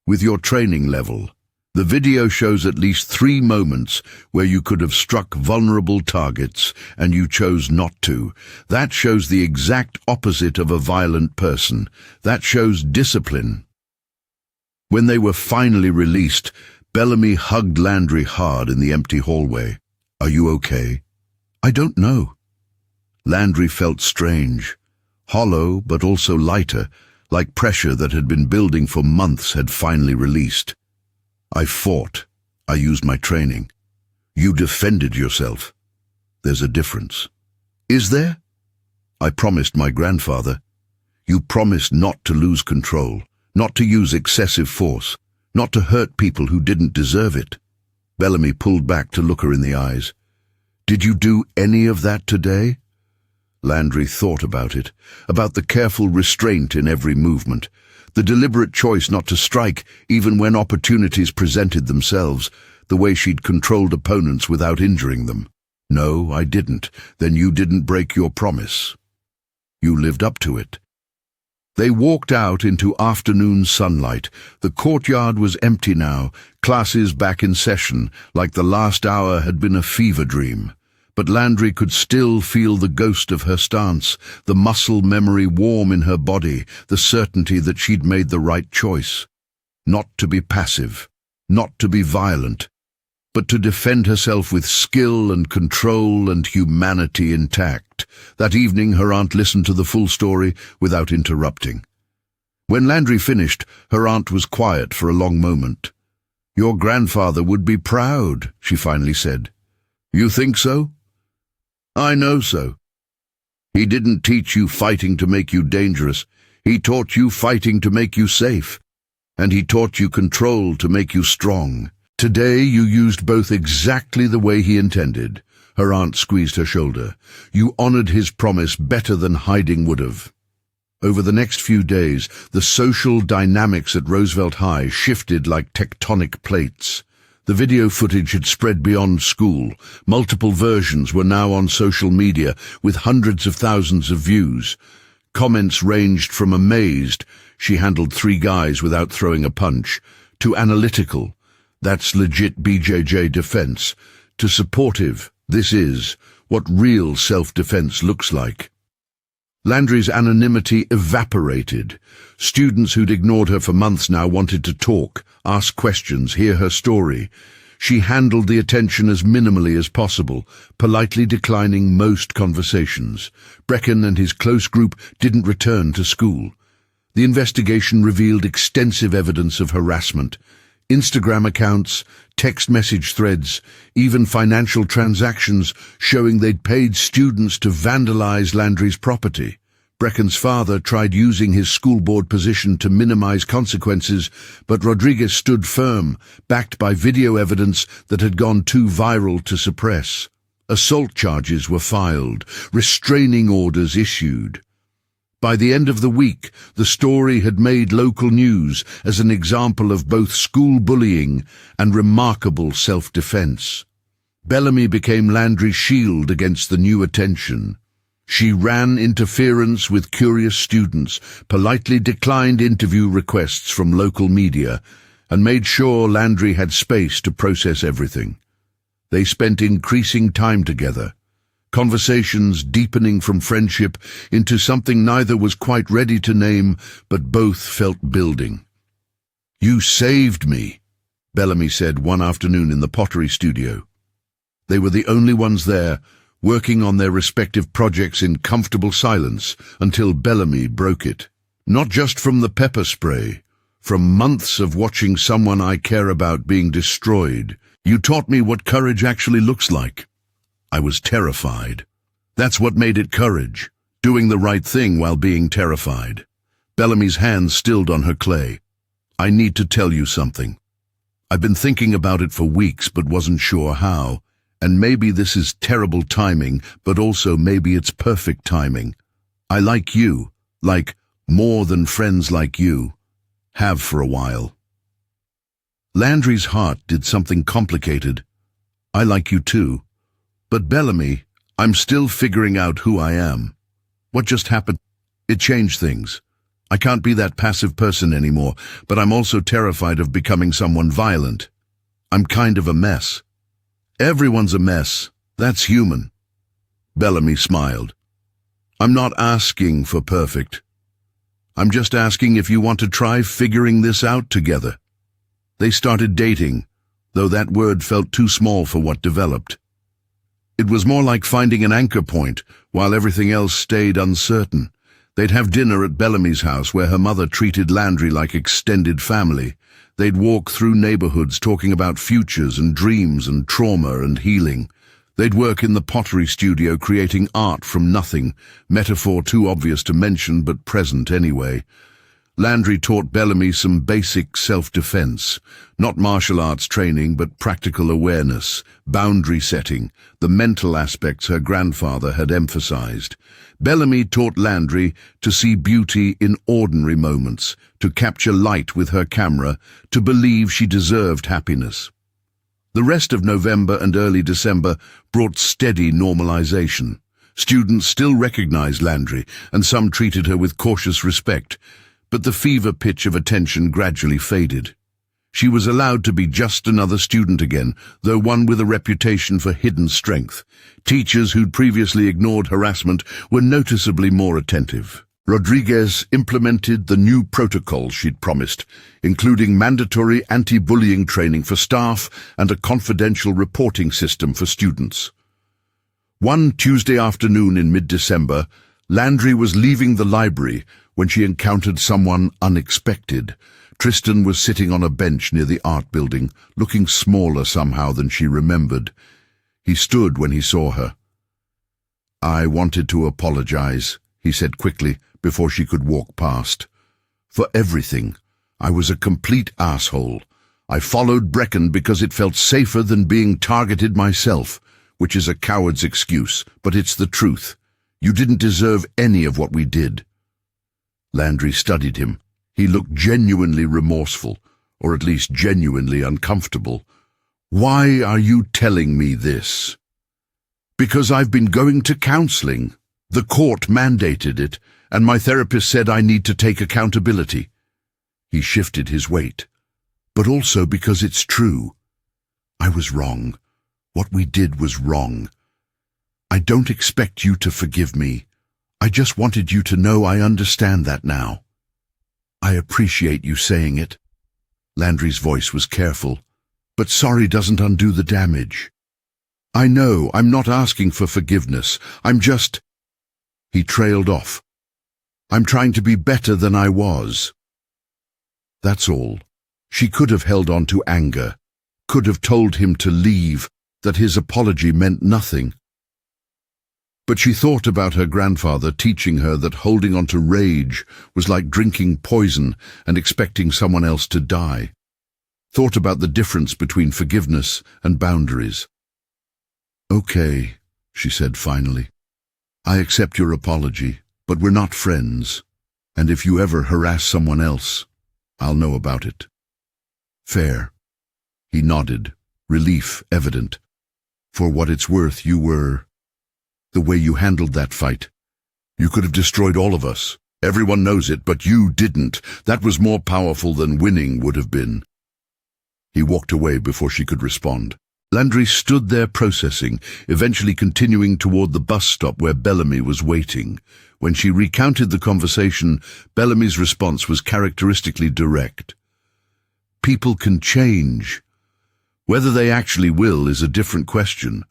with your training level. The video shows at least 3 moments where you could have struck vulnerable targets, and you chose not to. That shows the exact opposite of a violent person. That shows discipline." When they were finally released, Bellamy hugged Landry hard in the empty hallway. "Are you okay?" "I don't know." Landry felt strange, hollow but also lighter, like pressure that had been building for months had finally released. "I fought. I used my training. You defended yourself. There's a difference." "Is there?" "I promised my grandfather. You promised not to lose control, not to use excessive force, not to hurt people who didn't deserve it." Bellamy pulled back to look her in the eyes. "Did you do any of that today?" Landry thought about it, about the careful restraint in every movement, the deliberate choice not to strike even when opportunities presented themselves, the way she'd controlled opponents without injuring them. "No, I didn't." "Then you didn't break your promise. You lived up to it." They walked out into afternoon sunlight. The courtyard was empty now, classes back in session, like the last hour had been a fever dream. But Landry could still feel the ghost of her stance, the muscle memory warm in her body, the certainty that she'd made the right choice. Not to be passive, not to be violent, but to defend herself with skill and control and humanity intact. That evening her aunt listened to the full story without interrupting. When Landry finished, her aunt was quiet for a long moment. "Your grandfather would be proud," she finally said. "You think so?" "I know so. He didn't teach you fighting to make you dangerous. He taught you fighting to make you safe. And he taught you control to make you strong. Today you used both exactly the way he intended." Her aunt squeezed her shoulder. "You honored his promise better than hiding would have." Over the next few days, the social dynamics at Roosevelt High shifted like tectonic plates. The video footage had spread beyond school. Multiple versions were now on social media, with hundreds of thousands of views. Comments ranged from amazed, "She handled 3 guys without throwing a punch," to analytical, "That's legit BJJ defense," to supportive, "This is what real self-defense looks like." Landry's anonymity evaporated. Students who'd ignored her for months now wanted to talk, ask questions, hear her story. She handled the attention as minimally as possible, politely declining most conversations. Brecken and his close group didn't return to school. The investigation revealed extensive evidence of harassment. Instagram accounts, text message threads, even financial transactions showing they'd paid students to vandalize Landry's property. Brecken's father tried using his school board position to minimize consequences, but Rodriguez stood firm, backed by video evidence that had gone too viral to suppress. Assault charges were filed, restraining orders issued. By the end of the week, the story had made local news as an example of both school bullying and remarkable self-defense. Bellamy became Landry's shield against the new attention. She ran interference with curious students, politely declined interview requests from local media, and made sure Landry had space to process everything. They spent increasing time together, conversations deepening from friendship into something neither was quite ready to name, but both felt building. "You saved me," Bellamy said one afternoon in the pottery studio. They were the only ones there, working on their respective projects in comfortable silence until Bellamy broke it. "Not just from the pepper spray, from months of watching someone I care about being destroyed. You taught me what courage actually looks like. I was terrified. That's what made it courage, doing the right thing while being terrified." Bellamy's hand stilled on her clay. "I need to tell you something. I've been thinking about it for weeks but wasn't sure how. And maybe this is terrible timing, but also maybe it's perfect timing. I like you, like more than friends like you. Have for a while." Landry's heart did something complicated. "I like you too. But Bellamy, I'm still figuring out who I am. What just happened? It changed things. I can't be that passive person anymore, but I'm also terrified of becoming someone violent. I'm kind of a mess." "Everyone's a mess. That's human." Bellamy smiled. "I'm not asking for perfect. I'm just asking if you want to try figuring this out together." They started dating, though that word felt too small for what developed. It was more like finding an anchor point while everything else stayed uncertain. They'd have dinner at Bellamy's house where her mother treated Landry like extended family. They'd walk through neighborhoods talking about futures and dreams and trauma and healing. They'd work in the pottery studio creating art from nothing, metaphor too obvious to mention but present anyway. Landry taught Bellamy some basic self-defense, not martial arts training but practical awareness, boundary setting, the mental aspects her grandfather had emphasized. Bellamy taught Landry to see beauty in ordinary moments, to capture light with her camera, to believe she deserved happiness. The rest of November and early December brought steady normalization. Students still recognized Landry, and some treated her with cautious respect, but the fever pitch of attention gradually faded. She was allowed to be just another student again, though one with a reputation for hidden strength. Teachers who'd previously ignored harassment were noticeably more attentive. Rodriguez implemented the new protocols she'd promised, including mandatory anti-bullying training for staff and a confidential reporting system for students. One Tuesday afternoon in mid-December, Landry was leaving the library when she encountered someone unexpected. Tristan was sitting on a bench near the art building, looking smaller somehow than she remembered. He stood when he saw her. "I wanted to apologize," he said quickly before she could walk past. "For everything. I was a complete asshole. I followed Brecken because it felt safer than being targeted myself, which is a coward's excuse, but it's the truth. You didn't deserve any of what we did." Landry studied him. He looked genuinely remorseful, or at least genuinely uncomfortable. "Why are you telling me this?" "Because I've been going to counseling. The court mandated it, and my therapist said I need to take accountability." He shifted his weight. "But also because it's true. I was wrong. What we did was wrong. I don't expect you to forgive me. I just wanted you to know I understand that now. I appreciate you saying it." Landry's voice was careful. "But sorry doesn't undo the damage. I know, I'm not asking for forgiveness. I'm just—" He trailed off. "I'm trying to be better than I was." That's all. She could have held on to anger, could have told him to leave, that his apology meant nothing. But she thought about her grandfather teaching her that holding on to rage was like drinking poison and expecting someone else to die. Thought about the difference between forgiveness and boundaries. "Okay," she said finally. "I accept your apology, but we're not friends. And if you ever harass someone else, I'll know about it." "Fair." He nodded, relief evident. "For what it's worth, you were... the way you handled that fight. You could have destroyed all of us. Everyone knows it, but you didn't. That was more powerful than winning would have been." He walked away before she could respond. Landry stood there processing, eventually continuing toward the bus stop where Bellamy was waiting. When she recounted the conversation, Bellamy's response was characteristically direct. "People can change. Whether they actually will is a different question,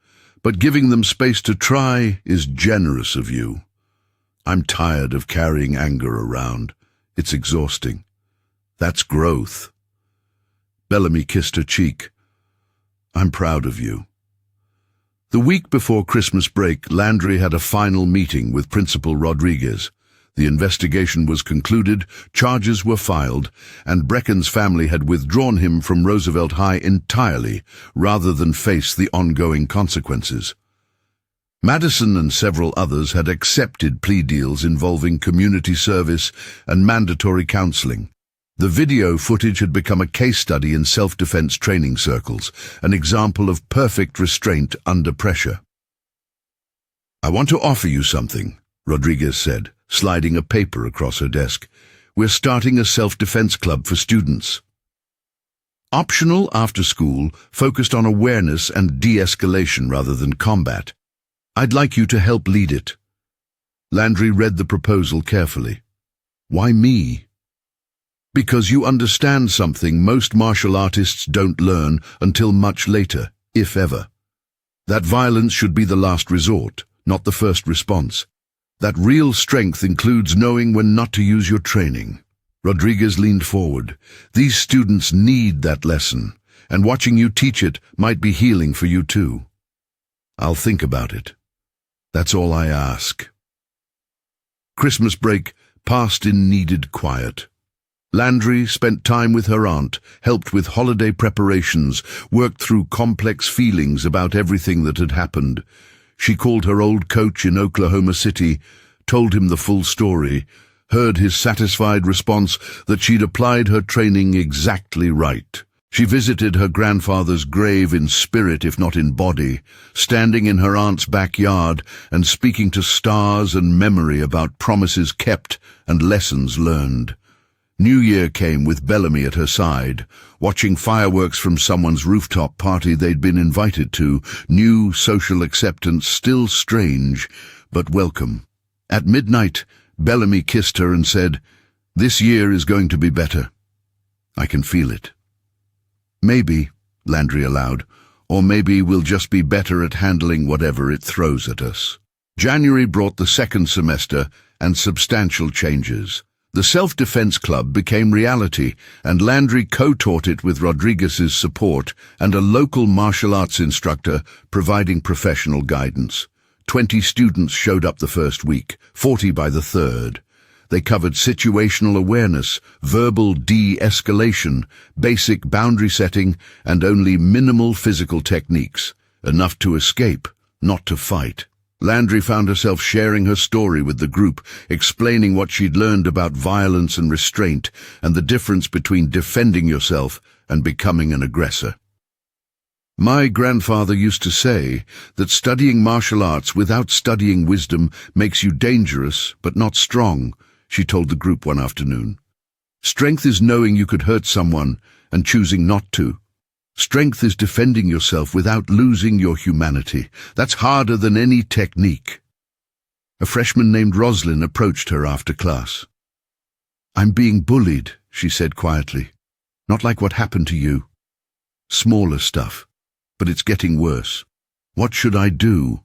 but giving them space to try is generous of you. I'm tired of carrying anger around. It's exhausting. That's growth." Bellamy kissed her cheek. "I'm proud of you." The week before Christmas break, Landry had a final meeting with Principal Rodriguez. The investigation was concluded, charges were filed, and Brecken's family had withdrawn him from Roosevelt High entirely, rather than face the ongoing consequences. Madison and several others had accepted plea deals involving community service and mandatory counseling. The video footage had become a case study in self-defense training circles, an example of perfect restraint under pressure. "I want to offer you something," Rodriguez said, sliding a paper across her desk. "We're starting a self-defense club for students. Optional after school, focused on awareness and de-escalation rather than combat. I'd like you to help lead it." Landry read the proposal carefully. "Why me?" "Because you understand something most martial artists don't learn until much later, if ever. That violence should be the last resort, not the first response. That real strength includes knowing when not to use your training." Rodriguez leaned forward. "These students need that lesson, and watching you teach it might be healing for you too." "I'll think about it. That's all I ask." Christmas break passed in needed quiet. Landry spent time with her aunt, helped with holiday preparations, worked through complex feelings about everything that had happened. She called her old coach in Oklahoma City, told him the full story, heard his satisfied response that she'd applied her training exactly right. She visited her grandfather's grave in spirit if not in body, standing in her aunt's backyard and speaking to stars and memory about promises kept and lessons learned. New Year came with Bellamy at her side, watching fireworks from someone's rooftop party they'd been invited to, new social acceptance still strange, but welcome. At midnight, Bellamy kissed her and said, "This year is going to be better. I can feel it." "Maybe," Landry allowed, "or maybe we'll just be better at handling whatever it throws at us." January brought the second semester and substantial changes. The Self-Defense Club became reality, and Landry co-taught it with Rodriguez's support and a local martial arts instructor providing professional guidance. 20 students showed up the first week, 40 by the third. They covered situational awareness, verbal de-escalation, basic boundary setting, and only minimal physical techniques, enough to escape, not to fight. Landry found herself sharing her story with the group, explaining what she'd learned about violence and restraint and the difference between defending yourself and becoming an aggressor. "My grandfather used to say that studying martial arts without studying wisdom makes you dangerous but not strong," she told the group one afternoon. "Strength is knowing you could hurt someone and choosing not to. Strength is defending yourself without losing your humanity. That's harder than any technique." A freshman named Roslyn approached her after class. "I'm being bullied," she said quietly. "Not like what happened to you. Smaller stuff, but it's getting worse. What should I do?"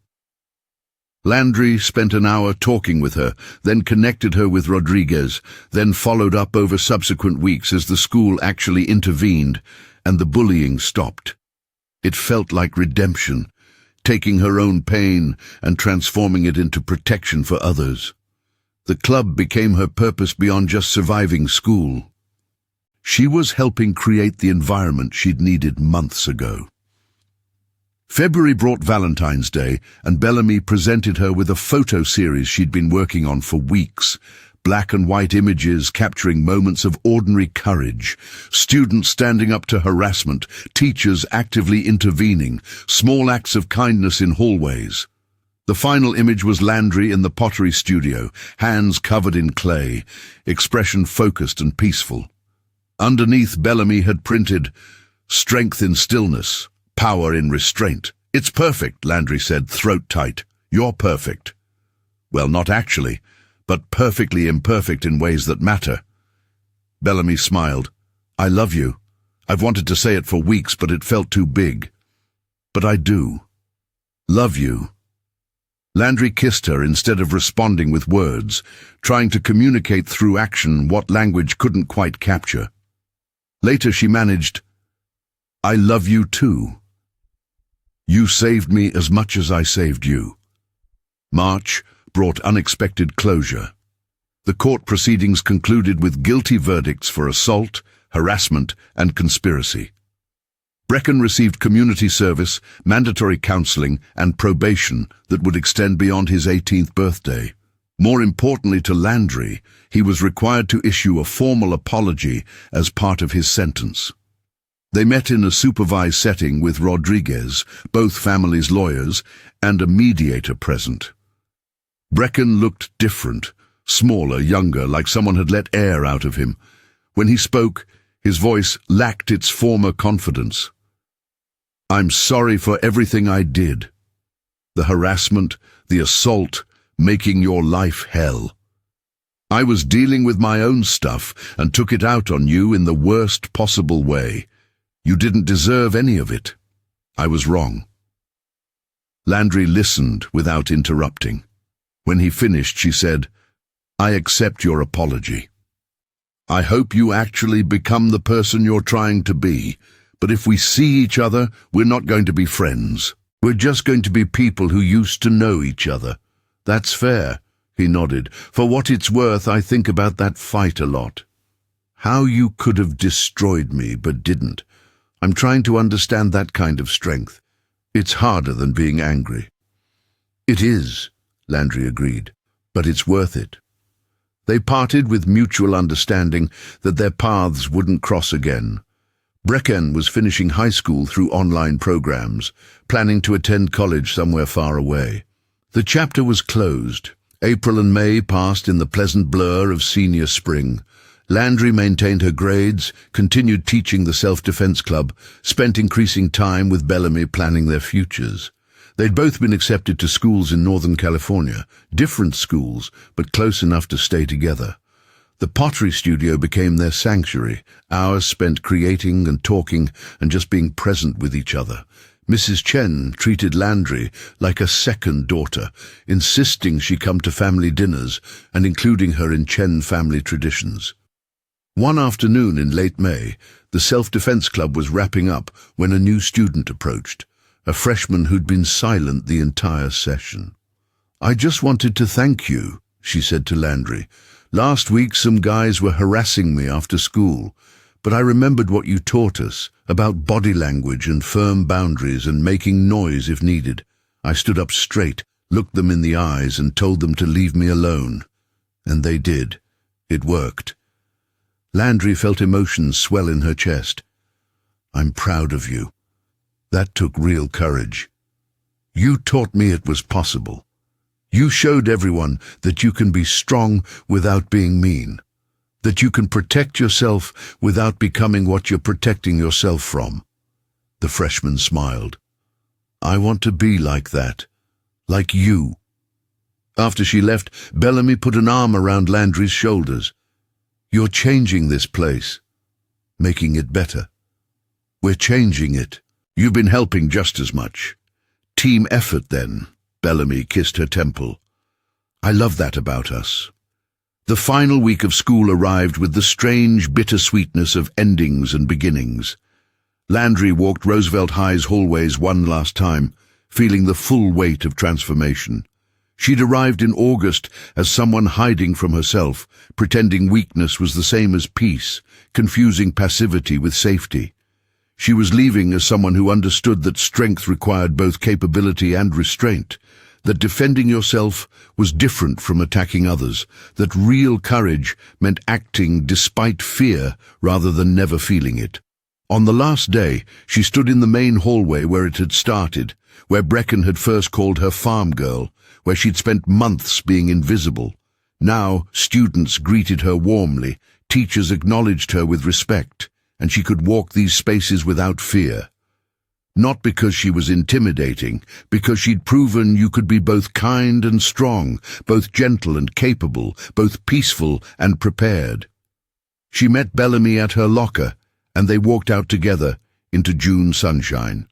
Landry spent an hour talking with her, then connected her with Rodriguez, then followed up over subsequent weeks as the school actually intervened and the bullying stopped. It felt like redemption. taking her own pain and transforming it into protection for others. The club became her purpose beyond just surviving school. She was helping create the environment she'd needed months ago. February brought Valentine's Day, and Bellamy presented her with a photo series she'd been working on for weeks. Black and white images capturing moments of ordinary courage, students standing up to harassment, teachers actively intervening, small acts of kindness in hallways. The final image was Landry in the pottery studio, hands covered in clay, expression focused and peaceful. Underneath, Bellamy had printed, "Strength in stillness, power in restraint." "It's perfect," Landry said, throat tight. "You're perfect." "Well, not actually, but perfectly imperfect in ways that matter." Bellamy smiled. "I love you. I've wanted to say it for weeks, but it felt too big. But I do. Love you." Landry kissed her instead of responding with words, trying to communicate through action what language couldn't quite capture. Later she managed, "I love you too. You saved me as much as I saved you." March brought unexpected closure. The court proceedings concluded with guilty verdicts for assault, harassment, and conspiracy. Brecken received community service, mandatory counseling, and probation that would extend beyond his 18th birthday. More importantly to Landry, he was required to issue a formal apology as part of his sentence. They met in a supervised setting with Rodriguez, both families' lawyers, and a mediator present. Brecken looked different, smaller, younger, like someone had let air out of him. When he spoke, his voice lacked its former confidence. "I'm sorry for everything I did. The harassment, the assault, making your life hell. I was dealing with my own stuff and took it out on you in the worst possible way. You didn't deserve any of it. I was wrong." Landry listened without interrupting. When he finished, she said, "I accept your apology. I hope you actually become the person you're trying to be. But if we see each other, we're not going to be friends. We're just going to be people who used to know each other." "That's fair," he nodded. "For what it's worth, I think about that fight a lot. How you could have destroyed me, but didn't. I'm trying to understand that kind of strength. It's harder than being angry." "It is," Landry agreed, "but it's worth it." They parted with mutual understanding that their paths wouldn't cross again. Brecken was finishing high school through online programs, planning to attend college somewhere far away. The chapter was closed. April and May passed in the pleasant blur of senior spring. Landry maintained her grades, continued teaching the self-defense club, spent increasing time with Bellamy planning their futures. They'd both been accepted to schools in Northern California, different schools, but close enough to stay together. The pottery studio became their sanctuary, hours spent creating and talking and just being present with each other. Mrs. Chen treated Landry like a second daughter, insisting she come to family dinners and including her in Chen family traditions. One afternoon in late May, the self-defense club was wrapping up when a new student approached, a freshman who'd been silent the entire session. "I just wanted to thank you," she said to Landry. "Last week some guys were harassing me after school, but I remembered what you taught us about body language and firm boundaries and making noise if needed. I stood up straight, looked them in the eyes and told them to leave me alone. And they did. It worked." Landry felt emotions swell in her chest. "I'm proud of you. That took real courage. You taught me it was possible. You showed everyone that you can be strong without being mean, that you can protect yourself without becoming what you're protecting yourself from." The freshman smiled. "I want to be like that, like you." After she left, Bellamy put an arm around Landry's shoulders. "You're changing this place, making it better. We're changing it. You've been helping just as much. Team effort, then." Bellamy kissed her temple. "I love that about us." The final week of school arrived with the strange bittersweetness of endings and beginnings. Landry walked Roosevelt High's hallways one last time, feeling the full weight of transformation. She'd arrived in August as someone hiding from herself, pretending weakness was the same as peace, confusing passivity with safety. She was leaving as someone who understood that strength required both capability and restraint, that defending yourself was different from attacking others, that real courage meant acting despite fear rather than never feeling it. On the last day, she stood in the main hallway where it had started, where Brecken had first called her farm girl, where she'd spent months being invisible. Now, students greeted her warmly, teachers acknowledged her with respect, and she could walk these spaces without fear. Not because she was intimidating, because she'd proven you could be both kind and strong, both gentle and capable, both peaceful and prepared. She met Bellamy at her locker, and they walked out together into June sunshine.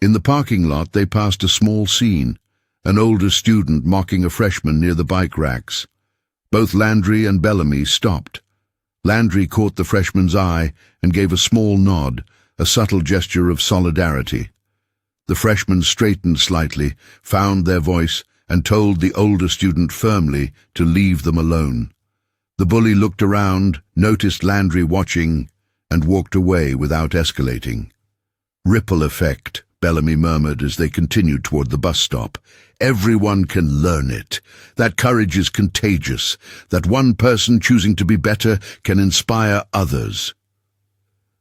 In the parking lot they passed a small scene, an older student mocking a freshman near the bike racks. Both Landry and Bellamy stopped. Landry caught the freshman's eye and gave a small nod, a subtle gesture of solidarity. The freshman straightened slightly, found their voice, and told the older student firmly to leave them alone. The bully looked around, noticed Landry watching, and walked away without escalating. "Ripple effect," Bellamy murmured as they continued toward the bus stop. "Everyone can learn it. That courage is contagious. That one person choosing to be better can inspire others."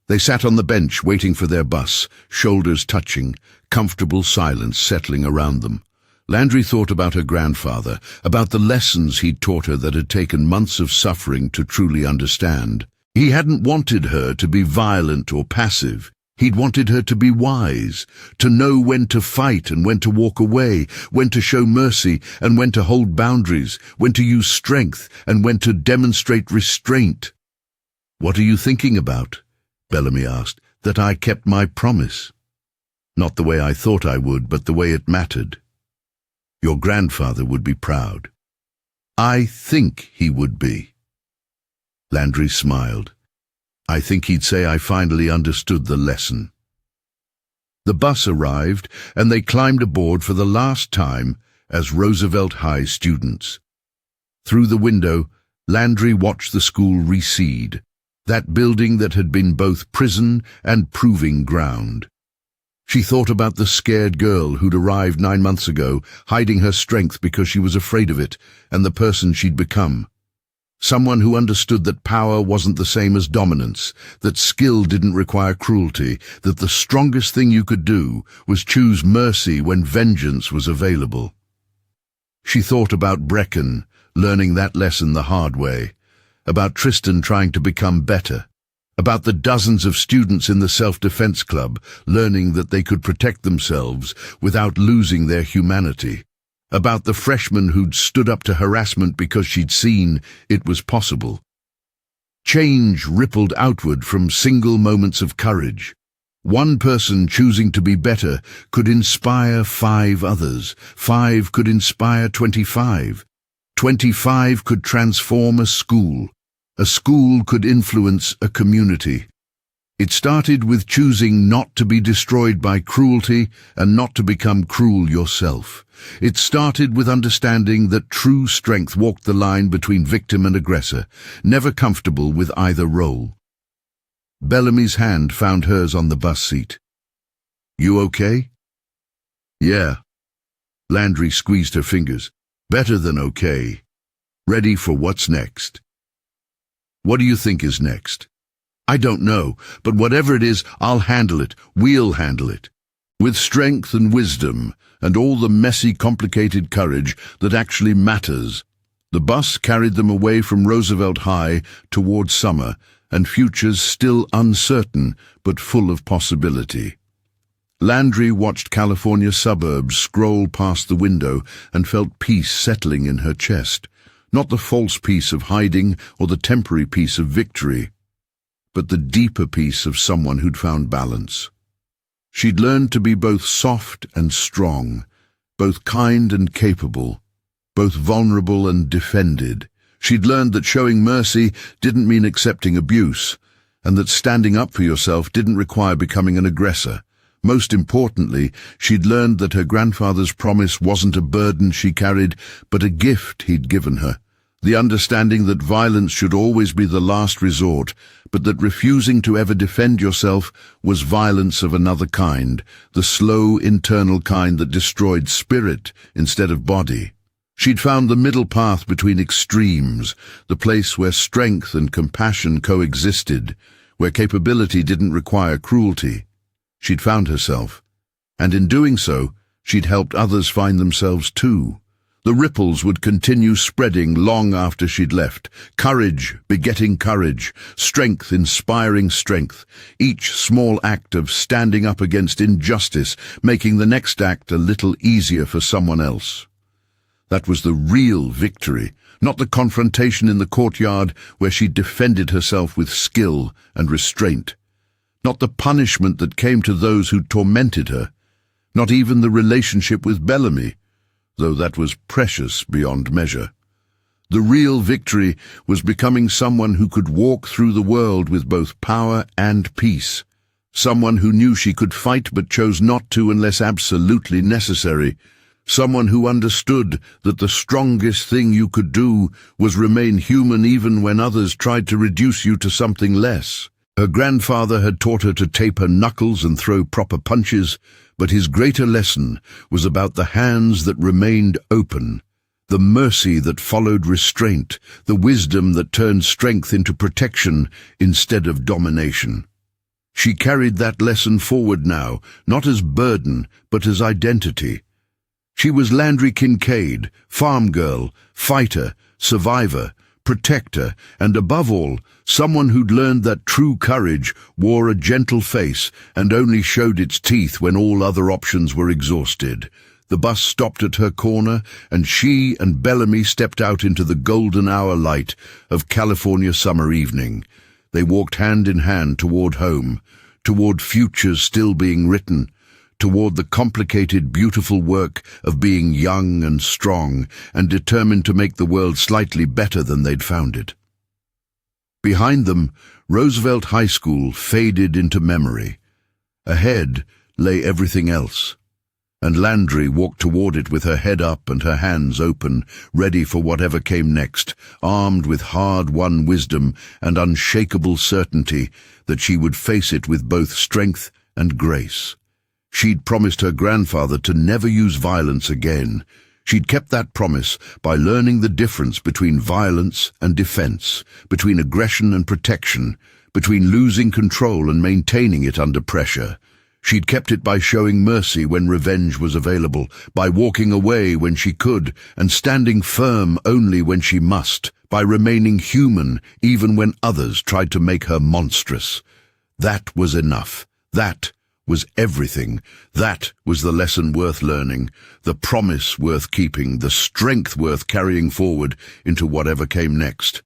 They sat on the bench waiting for their bus, shoulders touching, comfortable silence settling around them. Landry thought about her grandfather, about the lessons he'd taught her that had taken months of suffering to truly understand. He hadn't wanted her to be violent or passive. He'd wanted her to be wise, to know when to fight and when to walk away, when to show mercy and when to hold boundaries, when to use strength and when to demonstrate restraint. "What are you thinking about?" Bellamy asked. "That I kept my promise. Not the way I thought I would, but the way it mattered. Your grandfather would be proud." "I think he would be." Landry smiled. "I think he'd say I finally understood the lesson." The bus arrived, and they climbed aboard for the last time as Roosevelt High students. Through the window, Landry watched the school recede, that building that had been both prison and proving ground. She thought about the scared girl who'd arrived 9 months ago, hiding her strength because she was afraid of it, and the person she'd become. Someone who understood that power wasn't the same as dominance, that skill didn't require cruelty, that the strongest thing you could do was choose mercy when vengeance was available. She thought about Brecken, learning that lesson the hard way, about Tristan trying to become better, about the dozens of students in the self-defense club learning that they could protect themselves without losing their humanity, about the freshman who'd stood up to harassment because she'd seen it was possible. Change rippled outward from single moments of courage. One person choosing to be better could inspire 5 others. 5 could inspire 25. 25 could transform a school. A school could influence a community. It started with choosing not to be destroyed by cruelty and not to become cruel yourself. It started with understanding that true strength walked the line between victim and aggressor, never comfortable with either role. Bellamy's hand found hers on the bus seat. "You okay?" "Yeah." Landry squeezed her fingers. "Better than okay. Ready for what's next." "What do you think is next?" "I don't know, but whatever it is, I'll handle it. We'll handle it. With strength and wisdom, and all the messy, complicated courage that actually matters." The bus carried them away from Roosevelt High toward summer, and futures still uncertain, but full of possibility. Landry watched California suburbs scroll past the window and felt peace settling in her chest. Not the false peace of hiding or the temporary peace of victory, but the deeper peace of someone who'd found balance. She'd learned to be both soft and strong, both kind and capable, both vulnerable and defended. She'd learned that showing mercy didn't mean accepting abuse, and that standing up for yourself didn't require becoming an aggressor, Most importantly, she'd learned that her grandfather's promise wasn't a burden she carried, but a gift he'd given her. The understanding that violence should always be the last resort, but that refusing to ever defend yourself was violence of another kind, the slow internal kind that destroyed spirit instead of body. She'd found the middle path between extremes, the place where strength and compassion coexisted, where capability didn't require cruelty. She'd found herself, and in doing so, she'd helped others find themselves too. The ripples would continue spreading long after she'd left. Courage begetting courage, strength inspiring strength, each small act of standing up against injustice, making the next act a little easier for someone else. That was the real victory, not the confrontation in the courtyard where she defended herself with skill and restraint. Not the punishment that came to those who tormented her. Not even the relationship with Bellamy, though that was precious beyond measure. The real victory was becoming someone who could walk through the world with both power and peace. Someone who knew she could fight but chose not to unless absolutely necessary. Someone who understood that the strongest thing you could do was remain human even when others tried to reduce you to something less. Her grandfather had taught her to tape her knuckles and throw proper punches, but his greater lesson was about the hands that remained open, the mercy that followed restraint, the wisdom that turned strength into protection instead of domination. She carried that lesson forward now, not as burden, but as identity. She was Landry Kincaid, farm girl, fighter, survivor, protector, and above all, someone who'd learned that true courage wore a gentle face and only showed its teeth when all other options were exhausted. The bus stopped at her corner, and she and Bellamy stepped out into the golden hour light of California summer evening. They walked hand in hand toward home, toward futures still being written, toward the complicated, beautiful work of being young and strong and determined to make the world slightly better than they'd found it. Behind them, Roosevelt High School faded into memory. Ahead lay everything else, and Landry walked toward it with her head up and her hands open, ready for whatever came next, armed with hard-won wisdom and unshakable certainty that she would face it with both strength and grace. She'd promised her grandfather to never use violence again. She'd kept that promise by learning the difference between violence and defense, between aggression and protection, between losing control and maintaining it under pressure. She'd kept it by showing mercy when revenge was available, by walking away when she could, and standing firm only when she must, by remaining human even when others tried to make her monstrous. That was enough. That was everything. That was the lesson worth learning, the promise worth keeping, the strength worth carrying forward into whatever came next.